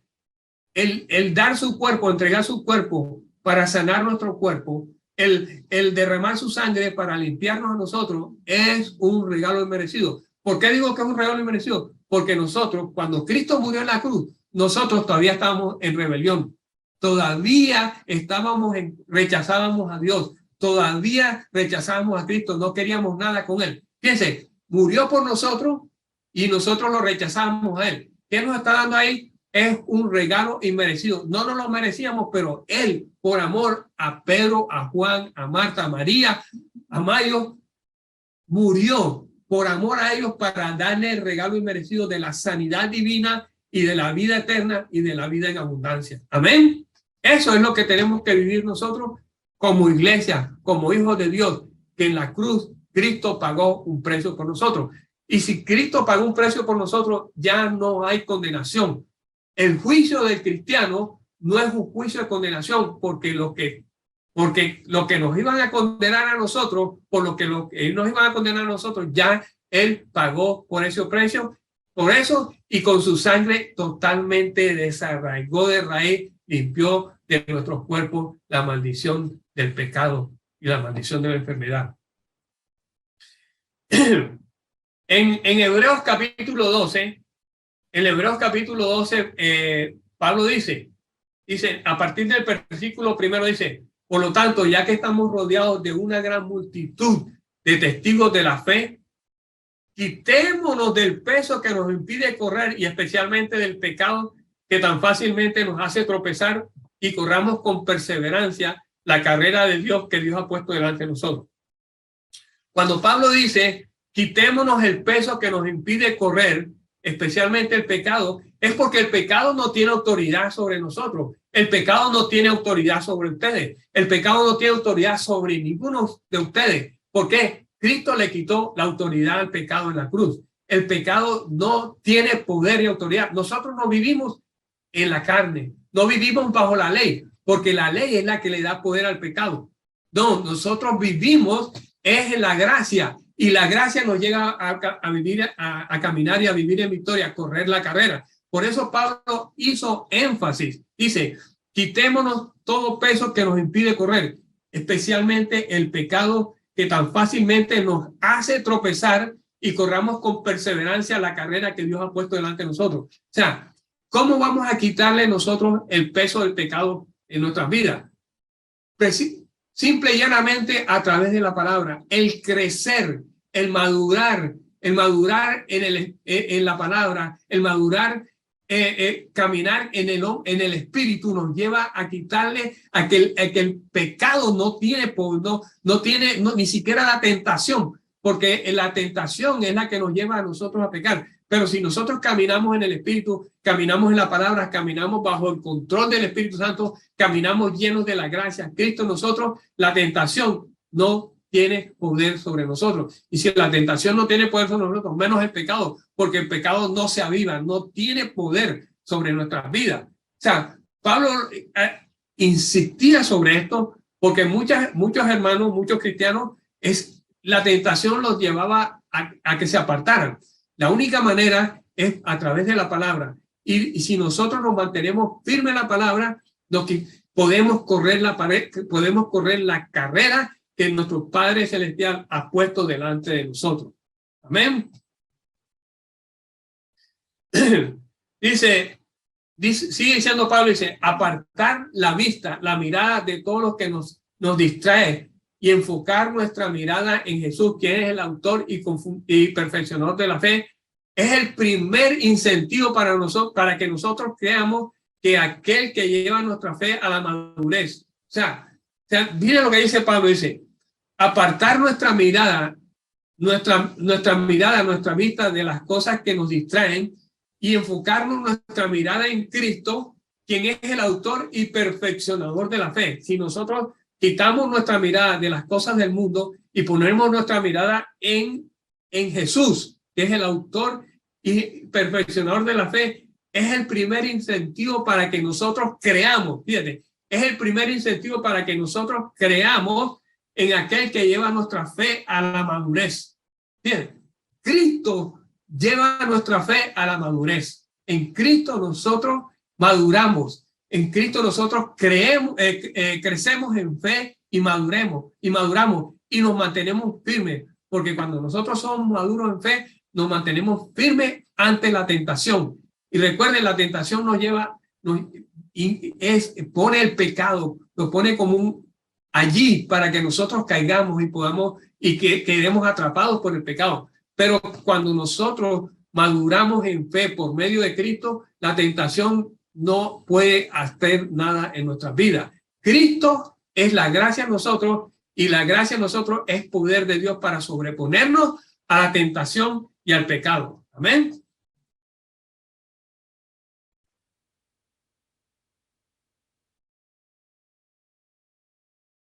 El dar su cuerpo, entregar su cuerpo para sanar nuestro cuerpo, el derramar su sangre para limpiarnos a nosotros, es un regalo inmerecido. ¿Por qué digo que es un regalo inmerecido? Porque nosotros, cuando Cristo murió en la cruz, nosotros todavía estábamos en rebelión. Todavía rechazábamos a Dios. Todavía rechazábamos a Cristo. No queríamos nada con Él. Fíjense, murió por nosotros y nosotros lo rechazamos a Él. ¿Qué nos está dando ahí? Es un regalo inmerecido. No nos lo merecíamos, pero Él, por amor a Pedro, a Juan, a Marta, a María, a Mayo, murió por amor a ellos para darle el regalo inmerecido de la sanidad divina y de la vida eterna y de la vida en abundancia. Amén. Eso es lo que tenemos que vivir nosotros como iglesia, como hijos de Dios, que en la cruz Cristo pagó un precio por nosotros. Y si Cristo pagó un precio por nosotros, ya no hay condenación. El juicio del cristiano no es un juicio de condenación, porque lo que nos iban a condenar a nosotros, por lo que nos iban a condenar a nosotros, ya Él pagó por ese precio, Por eso, y con su sangre totalmente desarraigó de raíz, limpió de nuestros cuerpos la maldición del pecado y la maldición de la enfermedad. En Hebreos capítulo 12, Pablo dice, a partir del versículo primero dice, por lo tanto, ya que estamos rodeados de una gran multitud de testigos de la fe, quitémonos del peso que nos impide correr y especialmente del pecado que tan fácilmente nos hace tropezar y corramos con perseverancia la carrera de Dios que Dios ha puesto delante de nosotros. Cuando Pablo dice, quitémonos el peso que nos impide correr, especialmente el pecado, es porque el pecado no tiene autoridad sobre nosotros. El pecado no tiene autoridad sobre ustedes. El pecado no tiene autoridad sobre ninguno de ustedes. ¿Por qué? Cristo le quitó la autoridad al pecado en la cruz. El pecado no tiene poder y autoridad. Nosotros no vivimos en la carne, no vivimos bajo la ley, porque la ley es la que le da poder al pecado. No, nosotros vivimos es en la gracia, y la gracia nos llega a vivir, a caminar y a vivir en victoria, a correr la carrera. Por eso Pablo hizo énfasis, dice, quitémonos todo peso que nos impide correr, especialmente el pecado que tan fácilmente nos hace tropezar y corramos con perseverancia la carrera que Dios ha puesto delante de nosotros. O sea, ¿cómo vamos a quitarle nosotros el peso del pecado en nuestras vidas? Simple y llanamente a través de la palabra, el crecer, el madurar en la palabra, el madurar, caminar en el espíritu nos lleva a quitarle a que el pecado no tiene ni siquiera la tentación, porque la tentación es la que nos lleva a nosotros a pecar. Pero si nosotros caminamos en el Espíritu, caminamos en la palabra, caminamos bajo el control del Espíritu Santo, caminamos llenos de la gracia, Cristo en nosotros, la tentación no tiene poder sobre nosotros. Y si la tentación no tiene poder sobre nosotros, menos el pecado, porque el pecado no se aviva, no tiene poder sobre nuestras vidas. O sea, Pablo insistía sobre esto porque muchos hermanos, muchos cristianos, la tentación los llevaba a que se apartaran. La única manera es a través de la palabra. Y si nosotros nos mantenemos firmes en la palabra, podemos correr la carrera que nuestro Padre Celestial ha puesto delante de nosotros. Amén. Sigue diciendo Pablo, dice, apartar la vista, la mirada de todo lo que nos distrae y enfocar nuestra mirada en Jesús, quien es el autor y perfeccionador de la fe, es el primer incentivo para que nosotros creamos que aquel que lleva nuestra fe a la madurez. O sea, miren lo que dice Pablo, dice, apartar nuestra mirada, nuestra vista de las cosas que nos distraen y enfocarnos nuestra mirada en Cristo, quien es el autor y perfeccionador de la fe. Si nosotros quitamos nuestra mirada de las cosas del mundo y ponemos nuestra mirada en Jesús, que es el autor y perfeccionador de la fe, es el primer incentivo para que nosotros creamos, fíjate, es el primer incentivo para que nosotros creamos en aquel que lleva nuestra fe a la madurez. Fíjate, Cristo lleva nuestra fe a la madurez. En Cristo nosotros maduramos. En Cristo nosotros crecemos en fe y maduramos y nos mantenemos firmes, porque cuando nosotros somos maduros en fe, nos mantenemos firmes ante la tentación. Y recuerden, la tentación pone el pecado, lo pone como allí para que nosotros caigamos y que quedemos atrapados por el pecado. Pero cuando nosotros maduramos en fe por medio de Cristo, la tentación no puede hacer nada en nuestras vidas. Cristo es la gracia en nosotros, y la gracia en nosotros es poder de Dios para sobreponernos a la tentación y al pecado. Amén.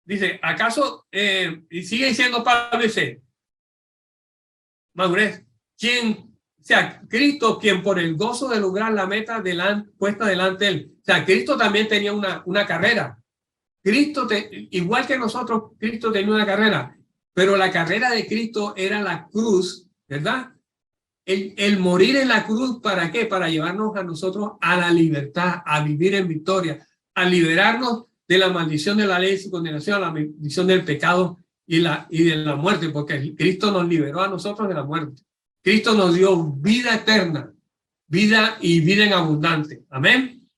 Dice, ¿acaso? Y sigue diciendo Pablo, dice, madurez, Cristo, quien por el gozo de lograr la meta puesta delante de él. O sea, Cristo también tenía una carrera. Igual que nosotros, Cristo tenía una carrera, pero la carrera de Cristo era la cruz, ¿verdad? el morir en la cruz, ¿para qué? Para llevarnos a nosotros a la libertad, a vivir en victoria, a liberarnos de la maldición de la ley y condenación, a la maldición del pecado y de la muerte, porque Cristo nos liberó a nosotros de la muerte. Cristo nos dio vida eterna, vida y vida en abundante. Amén.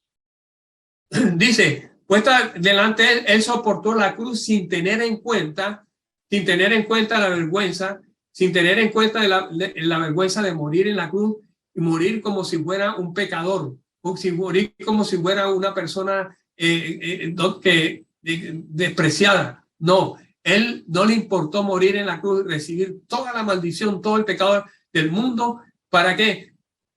Dice, puesta delante de él, él soportó la cruz sin tener en cuenta la vergüenza, sin tener en cuenta la vergüenza de morir en la cruz y morir como si fuera un pecador, o si morir como si fuera una persona despreciada. No, él no le importó morir en la cruz, recibir toda la maldición, todo el pecado del mundo. ¿Para qué?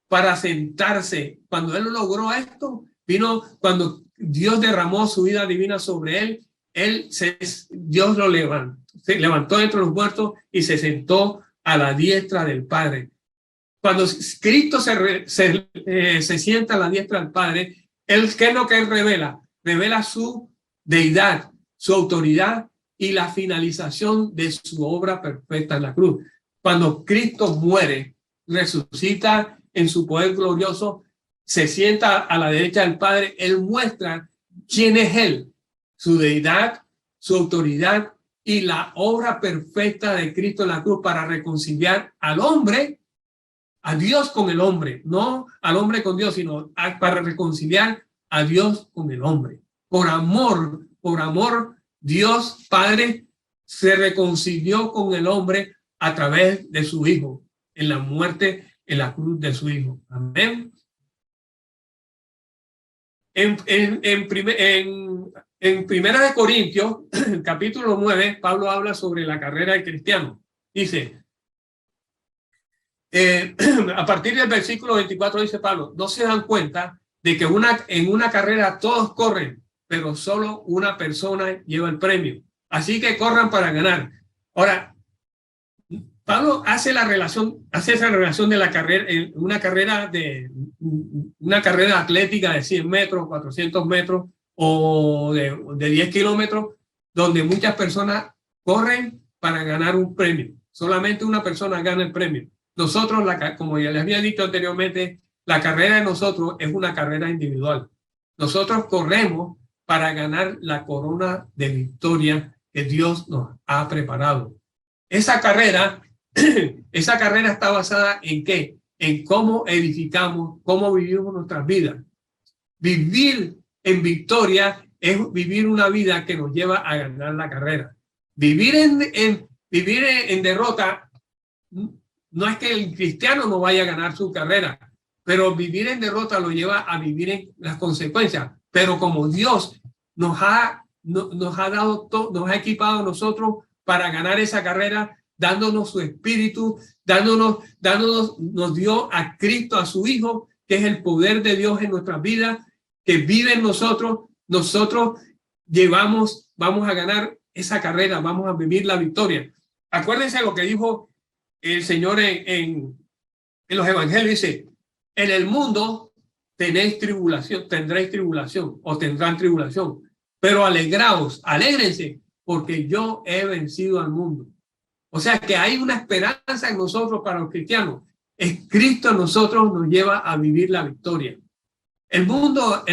Para sentarse. Cuando él logró esto, vino cuando Dios derramó su vida divina sobre él. Dios lo levantó, se levantó entre los muertos y se sentó a la diestra del Padre. Cuando Cristo se sienta a la diestra del Padre, ¿qué es lo que él revela? Revela su deidad, su autoridad y la finalización de su obra perfecta en la cruz. Cuando Cristo muere, resucita en su poder glorioso, se sienta a la derecha del Padre, él muestra quién es él, su deidad, su autoridad y la obra perfecta de Cristo en la cruz para reconciliar al hombre, a Dios con el hombre, no al hombre con Dios, sino para reconciliar a Dios con el hombre. Por amor, Dios Padre se reconcilió con el hombre a través de su Hijo, en la muerte, en la cruz de su Hijo. Amén. En Primera de Corintios, capítulo 9, Pablo habla sobre la carrera del cristiano. Dice, a partir del versículo 24 dice Pablo, ¿no se dan cuenta de que en una carrera todos corren, pero solo una persona lleva el premio? Así que corran para ganar. Ahora, Pablo hace esa relación de la carrera, una carrera atlética de 100 metros, 400 metros o de 10 kilómetros, donde muchas personas corren para ganar un premio. Solamente una persona gana el premio. Nosotros, como ya les había dicho anteriormente, la carrera de nosotros es una carrera individual. Nosotros corremos para ganar la corona de victoria que Dios nos ha preparado. Esa carrera está basada en ¿qué? En cómo edificamos, cómo vivimos nuestras vidas. Vivir en victoria es vivir una vida que nos lleva a ganar la carrera. Vivir en derrota no es que el cristiano no vaya a ganar su carrera, pero vivir en derrota lo lleva a vivir en las consecuencias. Pero como Dios nos ha equipado a nosotros para ganar esa carrera, dándonos su espíritu, nos dio a Cristo, a su Hijo, que es el poder de Dios en nuestras vidas, que vive en nosotros. Nosotros vamos a ganar esa carrera, vamos a vivir la victoria. Acuérdense lo que dijo el Señor en los evangelios, dice, en el mundo tendréis tribulación o tendrán tribulación, pero alégrense, porque yo he vencido al mundo. O sea que hay una esperanza en nosotros para los cristianos. Es Cristo en nosotros nos lleva a vivir la victoria. El mundo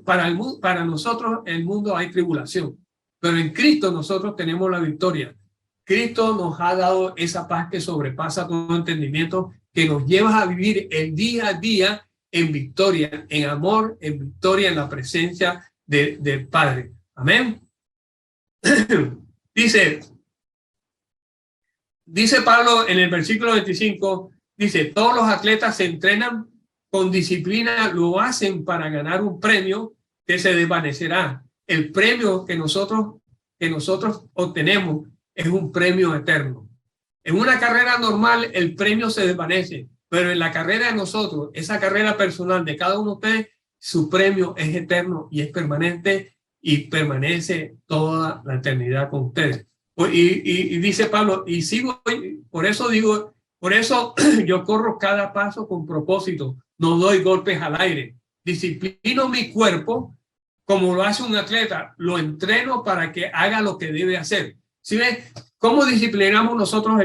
para nosotros el mundo hay tribulación, pero en Cristo nosotros tenemos la victoria. Cristo nos ha dado esa paz que sobrepasa todo entendimiento, que nos lleva a vivir el día a día en victoria, en amor, en victoria, en la presencia del Padre. Amén. Dice Pablo en el versículo 25, dice, todos los atletas se entrenan con disciplina, lo hacen para ganar un premio que se desvanecerá. El premio que nosotros obtenemos es un premio eterno. En una carrera normal el premio se desvanece, pero en la carrera de nosotros, esa carrera personal de cada uno de ustedes, su premio es eterno y es permanente y permanece toda la eternidad con ustedes. Y dice Pablo, por eso yo corro cada paso con propósito, no doy golpes al aire, disciplino mi cuerpo como lo hace un atleta, lo entreno para que haga lo que debe hacer. ¿Sí ves? ¿Cómo disciplinamos nosotros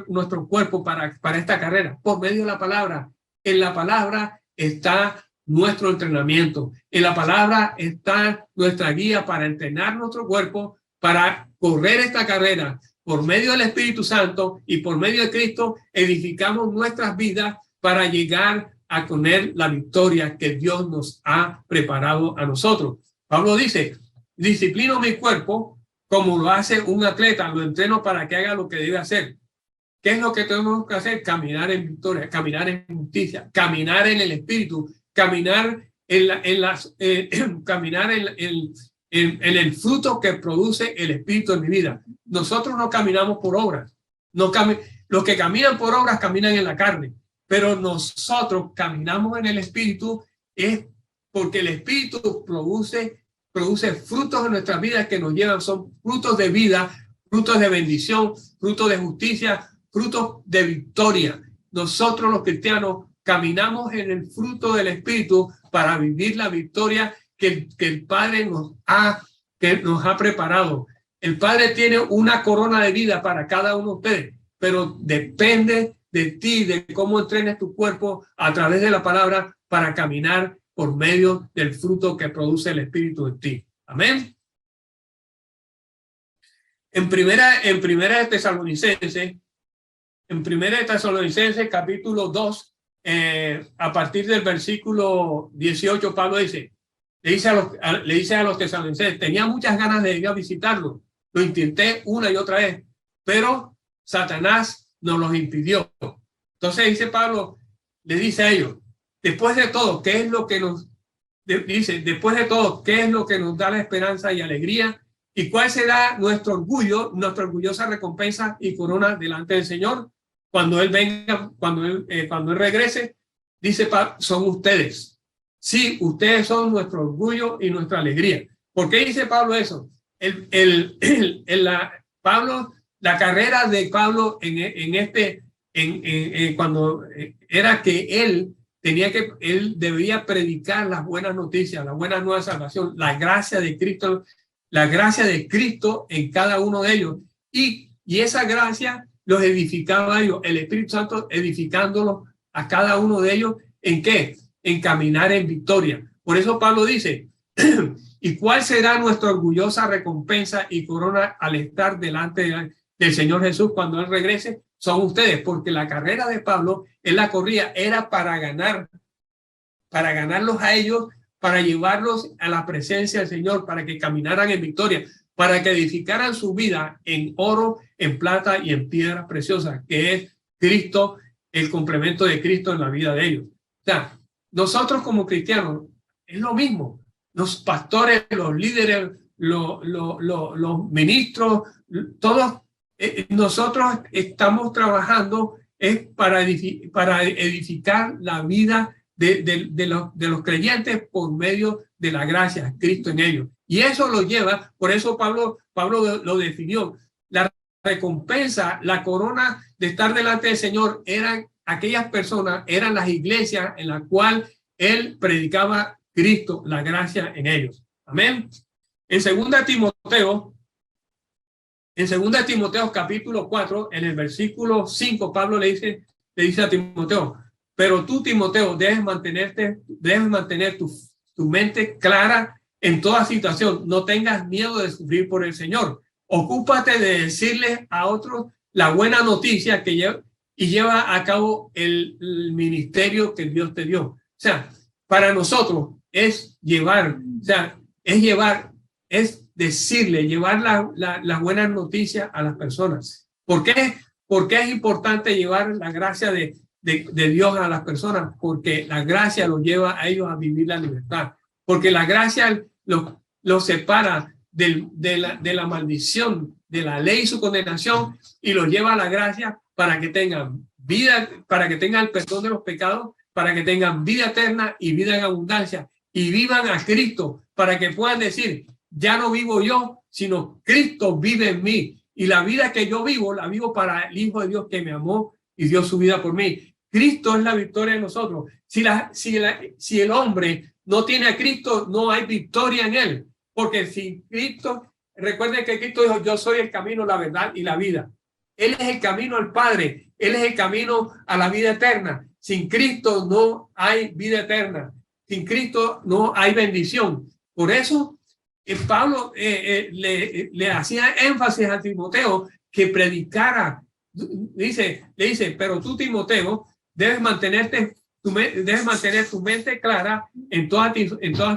nuestro cuerpo para esta carrera? Por medio de la palabra. En la palabra está nuestro entrenamiento. En la palabra está nuestra guía para entrenar nuestro cuerpo, para correr esta carrera. Por medio del Espíritu Santo y por medio de Cristo, edificamos nuestras vidas para llegar a tener la victoria que Dios nos ha preparado a nosotros. Pablo dice, disciplino mi cuerpo como lo hace un atleta, lo entreno para que haga lo que debe hacer. ¿Qué es lo que tenemos que hacer? Caminar en victoria, caminar en justicia, caminar en el Espíritu, caminar caminar en el fruto que produce el Espíritu en mi vida. Nosotros no caminamos por obras. Los que caminan por obras caminan en la carne, pero nosotros caminamos en el Espíritu es porque el Espíritu produce frutos en nuestras vidas que nos llevan, son frutos de vida, frutos de bendición, frutos de justicia, frutos de victoria. Nosotros los cristianos caminamos en el fruto del Espíritu para vivir la victoria que el Padre nos ha preparado. El Padre tiene una corona de vida para cada uno de ustedes, pero depende de ti, de cómo entrenes tu cuerpo a través de la palabra para caminar por medio del fruto que produce el Espíritu en ti. Amén. En primera de Tesalonicenses, capítulo 2, a partir del versículo 18, Pablo le dice a los tesalonicenses, tenía muchas ganas de ir a visitarlo, lo intenté una y otra vez, pero Satanás nos los impidió. Entonces dice Pablo, le dice a ellos, después de todo, ¿qué es lo que nos da la esperanza y alegría? ¿Y cuál será nuestro orgullo, nuestra orgullosa recompensa y corona delante del Señor? Cuando Él venga, cuando Él regrese, dice Pablo, son ustedes. Sí, ustedes son nuestro orgullo y nuestra alegría. ¿Por qué dice Pablo eso? La carrera de Pablo cuando era que él debía predicar las buenas noticias, la buena nueva salvación, la gracia de Cristo en cada uno de ellos. Y esa gracia los edificaba a ellos, el Espíritu Santo edificándolos a cada uno de ellos. ¿En qué? En caminar en victoria. Por eso Pablo dice, ¿y cuál será nuestra orgullosa recompensa y corona al estar delante del Señor Jesús cuando Él regrese? Son ustedes, porque la carrera de Pablo, él la corría, era para ganarlos a ellos, para llevarlos a la presencia del Señor, para que caminaran en victoria, para que edificaran su vida en oro, en plata y en piedras preciosas, que es Cristo, el complemento de Cristo en la vida de ellos. O sea, nosotros como cristianos, es lo mismo. Los pastores, los líderes, los ministros, todos nosotros estamos trabajando para edificar la vida de los creyentes por medio de la gracia, Cristo en ellos. Y eso lo lleva, por eso Pablo lo definió. La recompensa, la corona de estar delante del Señor eran aquellas personas, eran las iglesias en las cuales él predicaba Cristo, la gracia en ellos. Amén. En 2 Timoteo capítulo 4, en el versículo 5, Pablo le dice a Timoteo, pero tú, Timoteo, debes mantener tu mente clara en toda situación. No tengas miedo de sufrir por el Señor. Ocúpate de decirle a otros la buena noticia y lleva a cabo el ministerio que Dios te dio. O sea, para nosotros es llevar las buenas noticias a las personas. ¿Por qué? Porque es importante llevar la gracia de Dios a las personas, porque la gracia los lleva a ellos a vivir la libertad, porque la gracia los separa de la maldición, de la ley y su condenación, y los lleva a la gracia para que tengan vida, para que tengan el perdón de los pecados, para que tengan vida eterna y vida en abundancia, y vivan a Cristo, para que puedan decir, ya no vivo yo, sino Cristo vive en mí. Y la vida que yo vivo, la vivo para el Hijo de Dios que me amó y dio su vida por mí. Cristo es la victoria de nosotros. Si el hombre no tiene a Cristo, no hay victoria en él. Porque sin Cristo, recuerden que Cristo dijo, yo soy el camino, la verdad y la vida. Él es el camino al Padre. Él es el camino a la vida eterna. Sin Cristo no hay vida eterna. Sin Cristo no hay bendición. Por eso Pablo le hacía énfasis a Timoteo que predicara. Le dice, pero tú, Timoteo, debes mantener tu mente clara en toda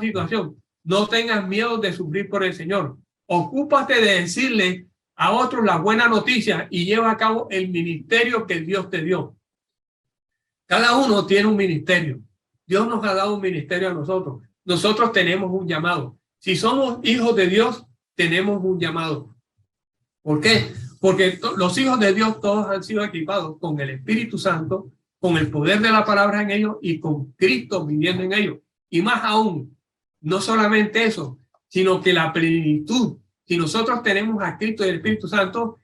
situación. No tengas miedo de sufrir por el Señor. Ocúpate de decirle a otros la buena noticia y lleva a cabo el ministerio que Dios te dio. Cada uno tiene un ministerio. Dios nos ha dado un ministerio a nosotros. Nosotros tenemos un llamado. Si somos hijos de Dios, tenemos un llamado. ¿Por qué? Porque los hijos de Dios todos han sido equipados con el Espíritu Santo, con el poder de la palabra en ellos y con Cristo viviendo en ellos. Y más aún, no solamente eso, sino que la plenitud. Si nosotros tenemos a Cristo y el Espíritu Santo,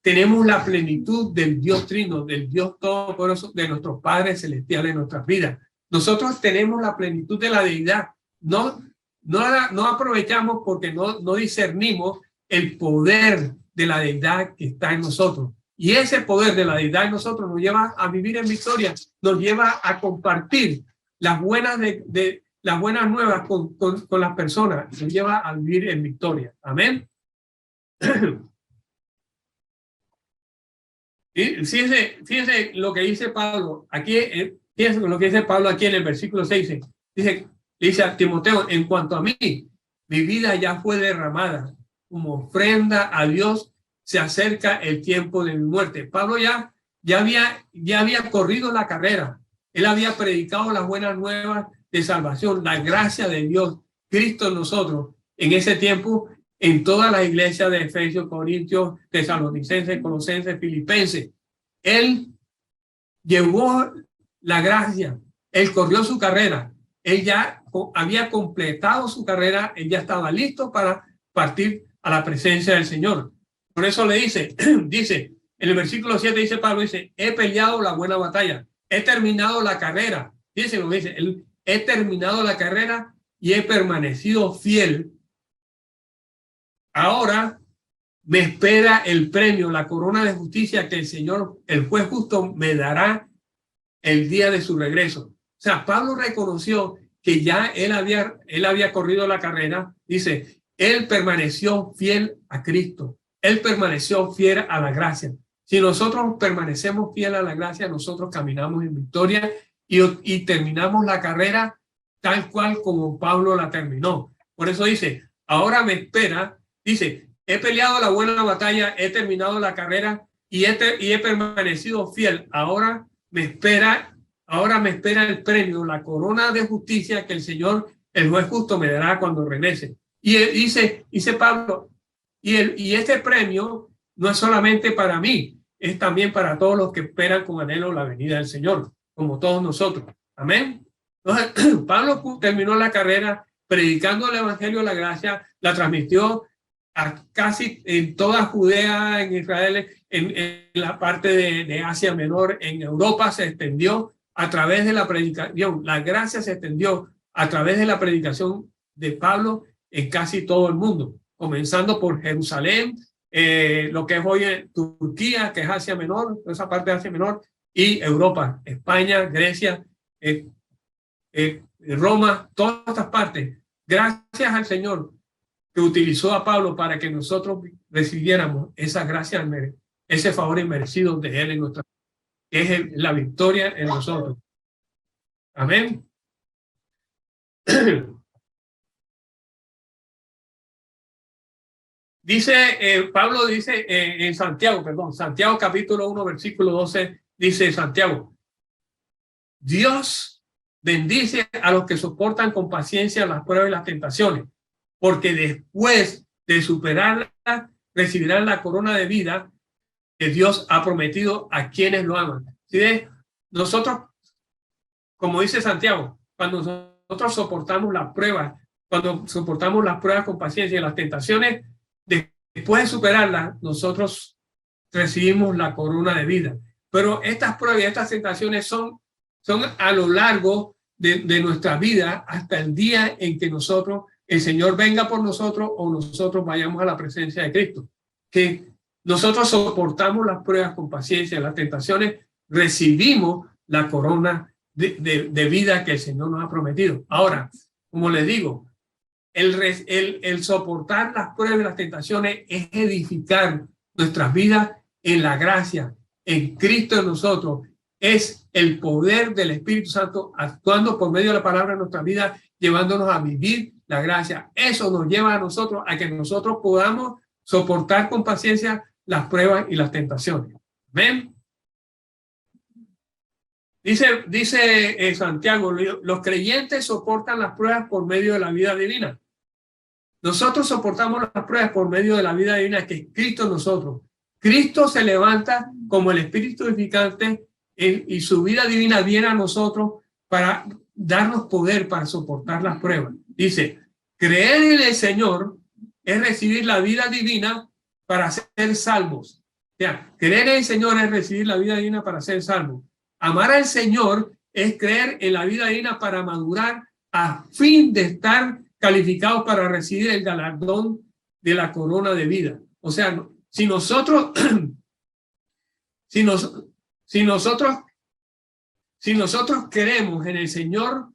tenemos la plenitud del Dios Trino, del Dios Todopoderoso, de nuestros padres celestiales en nuestras vidas. Nosotros tenemos la plenitud de la deidad. No aprovechamos porque no discernimos el poder de la deidad que está en nosotros. Y ese poder de la deidad en nosotros nos lleva a vivir en victoria, nos lleva a compartir las buenas las buenas nuevas con las personas, nos lleva a vivir en victoria. Amén. Y fíjense lo que dice Pablo aquí, fíjense lo que dice Pablo aquí en el versículo 6. Dice a Timoteo, en cuanto a mí, mi vida ya fue derramada como ofrenda a Dios, se acerca el tiempo de mi muerte. Pablo ya había corrido la carrera. Él había predicado las buenas nuevas de salvación, la gracia de Dios, Cristo en nosotros. En ese tiempo, en todas las iglesias de Efesios, Corintios, Tesalonicenses, Colosenses, Filipenses, él llevó la gracia, él corrió su carrera, él ya había completado su carrera, él ya estaba listo para partir a la presencia del Señor. Por eso le dice en el versículo 7 dice Pablo, dice, he peleado la buena batalla, he terminado la carrera. Fíjense lo que dice, he terminado la carrera y he permanecido fiel. Ahora me espera el premio, la corona de justicia que el Señor, el juez justo, me dará el día de su regreso. O sea, Pablo reconoció que ya él había corrido la carrera. Dice, él permaneció fiel a Cristo. Él permaneció fiel a la gracia. Si nosotros permanecemos fiel a la gracia, nosotros caminamos en victoria y terminamos la carrera tal cual como Pablo la terminó. Por eso dice, ahora me espera, dice, he peleado la buena batalla, he terminado la carrera y he permanecido fiel. Ahora me espera el premio, la corona de justicia que el Señor, el juez justo, me dará cuando regrese. Y dice Pablo, y este premio no es solamente para mí, es también para todos los que esperan con anhelo la venida del Señor, como todos nosotros. Amén. Entonces, Pablo terminó la carrera predicando el evangelio de la gracia, la transmitió a casi en toda Judea, en Israel, en la parte de Asia Menor, en Europa se extendió a través de la predicación. La gracia se extendió a través de la predicación de Pablo en casi todo el mundo, comenzando por Jerusalén, lo que es hoy Turquía, que es Asia Menor, esa parte de Asia Menor, y Europa, España, Grecia, Roma, todas estas partes. Gracias al Señor que utilizó a Pablo para que nosotros recibiéramos esa gracia, ese favor inmerecido de él en nuestra vida, que es la victoria en nosotros. Amén. Pablo dice en Santiago capítulo 1, versículo 12, dice Santiago, Dios bendice a los que soportan con paciencia las pruebas y las tentaciones, porque después de superarlas recibirán la corona de vida que Dios ha prometido a quienes lo aman. ¿Sí? Nosotros, como dice Santiago, cuando nosotros soportamos las pruebas, con paciencia y las tentaciones, después de superarlas, nosotros recibimos la corona de vida. Pero estas pruebas y estas tentaciones son a lo largo de nuestra vida hasta el día en que nosotros el Señor venga por nosotros o nosotros vayamos a la presencia de Cristo. Que nosotros soportamos las pruebas con paciencia, las tentaciones, recibimos la corona de vida que el Señor nos ha prometido. Ahora, como les digo, el soportar las pruebas y las tentaciones es edificar nuestras vidas en la gracia, en Cristo en nosotros. Es el poder del Espíritu Santo actuando por medio de la palabra en nuestra vida, llevándonos a vivir la gracia. Eso nos lleva a nosotros a que nosotros podamos soportar con paciencia las pruebas y las tentaciones. Amén. Dice Santiago, los creyentes soportan las pruebas por medio de la vida divina. Nosotros soportamos las pruebas por medio de la vida divina que es Cristo en nosotros. Cristo se levanta como el Espíritu edificante y su vida divina viene a nosotros para darnos poder para soportar las pruebas. Dice, creer en el Señor es recibir la vida divina para ser salvos. O sea, creer en el Señor es recibir la vida divina para ser salvos. Amar al Señor es creer en la vida divina para madurar a fin de estar calificados para recibir el galardón de la corona de vida. O sea, si nosotros creemos en el Señor,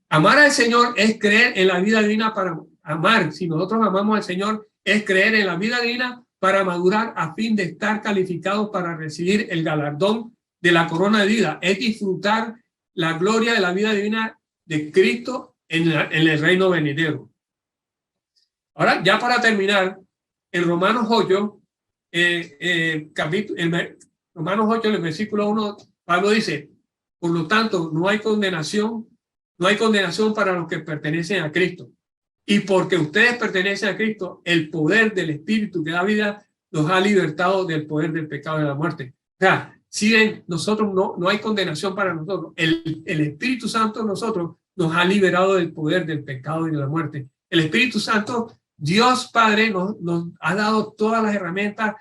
amar al Señor es creer en la vida divina para amar. Si nosotros amamos al Señor, es creer en la vida divina para madurar a fin de estar calificados para recibir el galardón de la corona de vida. Es disfrutar la gloria de la vida divina de Cristo en el reino venidero. Ahora, ya para terminar, en Romanos 8, Romanos 8, en el versículo 1, Pablo dice, por lo tanto, no hay condenación para los que pertenecen a Cristo. Y porque ustedes pertenecen a Cristo, el poder del Espíritu que da vida los ha libertado del poder del pecado y de la muerte. O sea, si nosotros no hay condenación para nosotros, el Espíritu Santo en nosotros nos ha liberado del poder del pecado y de la muerte. El Espíritu Santo, Dios Padre, nos ha dado todas las herramientas,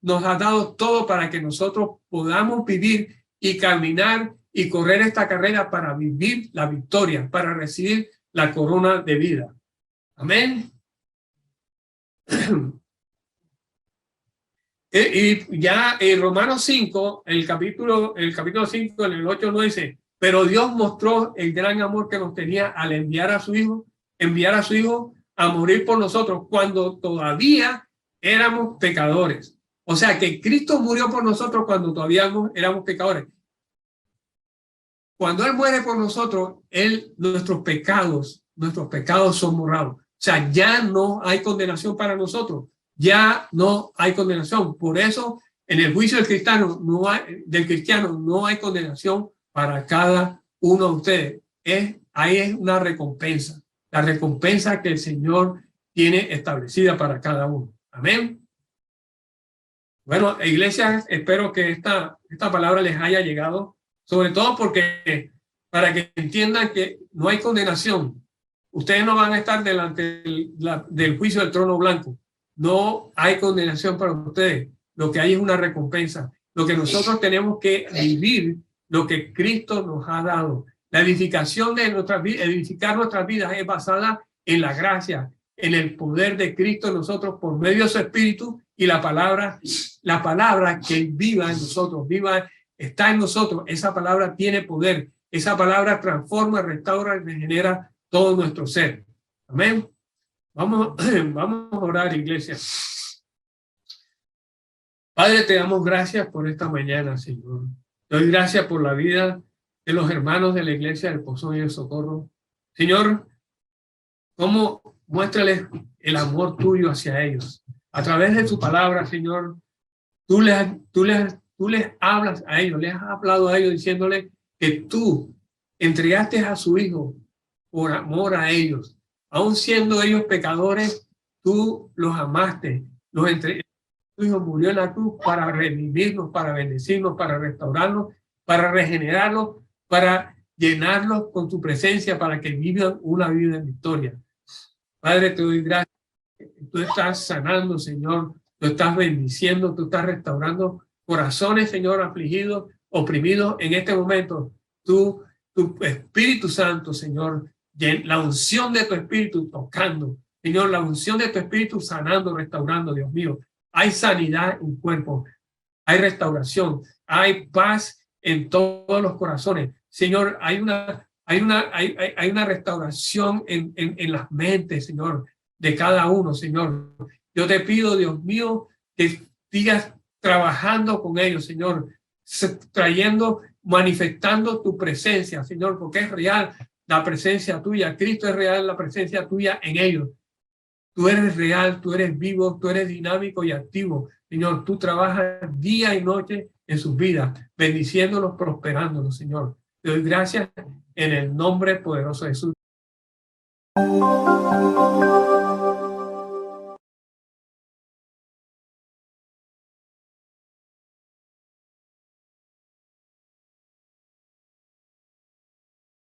nos ha dado todo para que nosotros podamos vivir y caminar y correr esta carrera para vivir la victoria, para recibir la corona de vida. Amén. Y ya en Romanos 5, el capítulo 5, en el 8 no dice, pero Dios mostró el gran amor que nos tenía al enviar a su Hijo a morir por nosotros cuando todavía éramos pecadores. O sea que Cristo murió por nosotros cuando todavía éramos pecadores. Cuando Él muere por nosotros, nuestros pecados son borrados. O sea, ya no hay condenación para nosotros. Ya no hay condenación. Por eso, en el juicio del cristiano no hay condenación para cada uno de ustedes. Ahí es una recompensa. La recompensa que el Señor tiene establecida para cada uno. Amén. Bueno, iglesia, espero que esta palabra les haya llegado. Sobre todo porque para que entiendan que no hay condenación. Ustedes no van a estar delante del juicio del trono blanco. No hay condenación para ustedes. Lo que hay es una recompensa. Lo que nosotros tenemos que vivir, lo que Cristo nos ha dado. La edificación de edificar nuestras vidas es basada en la gracia, en el poder de Cristo en nosotros por medio de su Espíritu y la palabra que viva en nosotros, está en nosotros. Esa palabra tiene poder. Esa palabra transforma, restaura y regenera todo nuestro ser. Amén. Vamos a orar, iglesia. Padre, te damos gracias por esta mañana, Señor. Te doy gracias por la vida de los hermanos de la iglesia del Pozón y el Socorro. Señor, ¿cómo muéstrales el amor tuyo hacia ellos? A través de tu palabra, Señor, tú les hablas a ellos, les has hablado a ellos diciéndoles que tú entregaste a su Hijo por amor a ellos. Aun siendo ellos pecadores, tú los amaste. Tu Hijo murió en la cruz para redimirnos, para bendecirnos, para restaurarnos, para regenerarnos, para llenarlos con tu presencia, para que vivan una vida en victoria. Padre, te doy gracias. Tú estás sanando, Señor. Tú estás bendiciendo, tú estás restaurando corazones, Señor, afligidos, oprimidos en este momento. Tú tu Espíritu Santo, Señor, la unción de tu Espíritu tocando, Señor, la unción de tu Espíritu sanando, restaurando, Dios mío. Hay sanidad en cuerpo, hay restauración, hay paz en todos los corazones. Señor, hay una restauración en las mentes, Señor, de cada uno, Señor. Yo te pido, Dios mío, que sigas trabajando con ellos, Señor, trayendo, manifestando tu presencia, Señor, porque es real la presencia tuya. Cristo es real, la presencia tuya en ellos. Tú eres real, tú eres vivo, tú eres dinámico y activo. Señor, tú trabajas día y noche en sus vidas, bendiciéndolos, prosperándolos, Señor. Te doy gracias en el nombre poderoso de Jesús.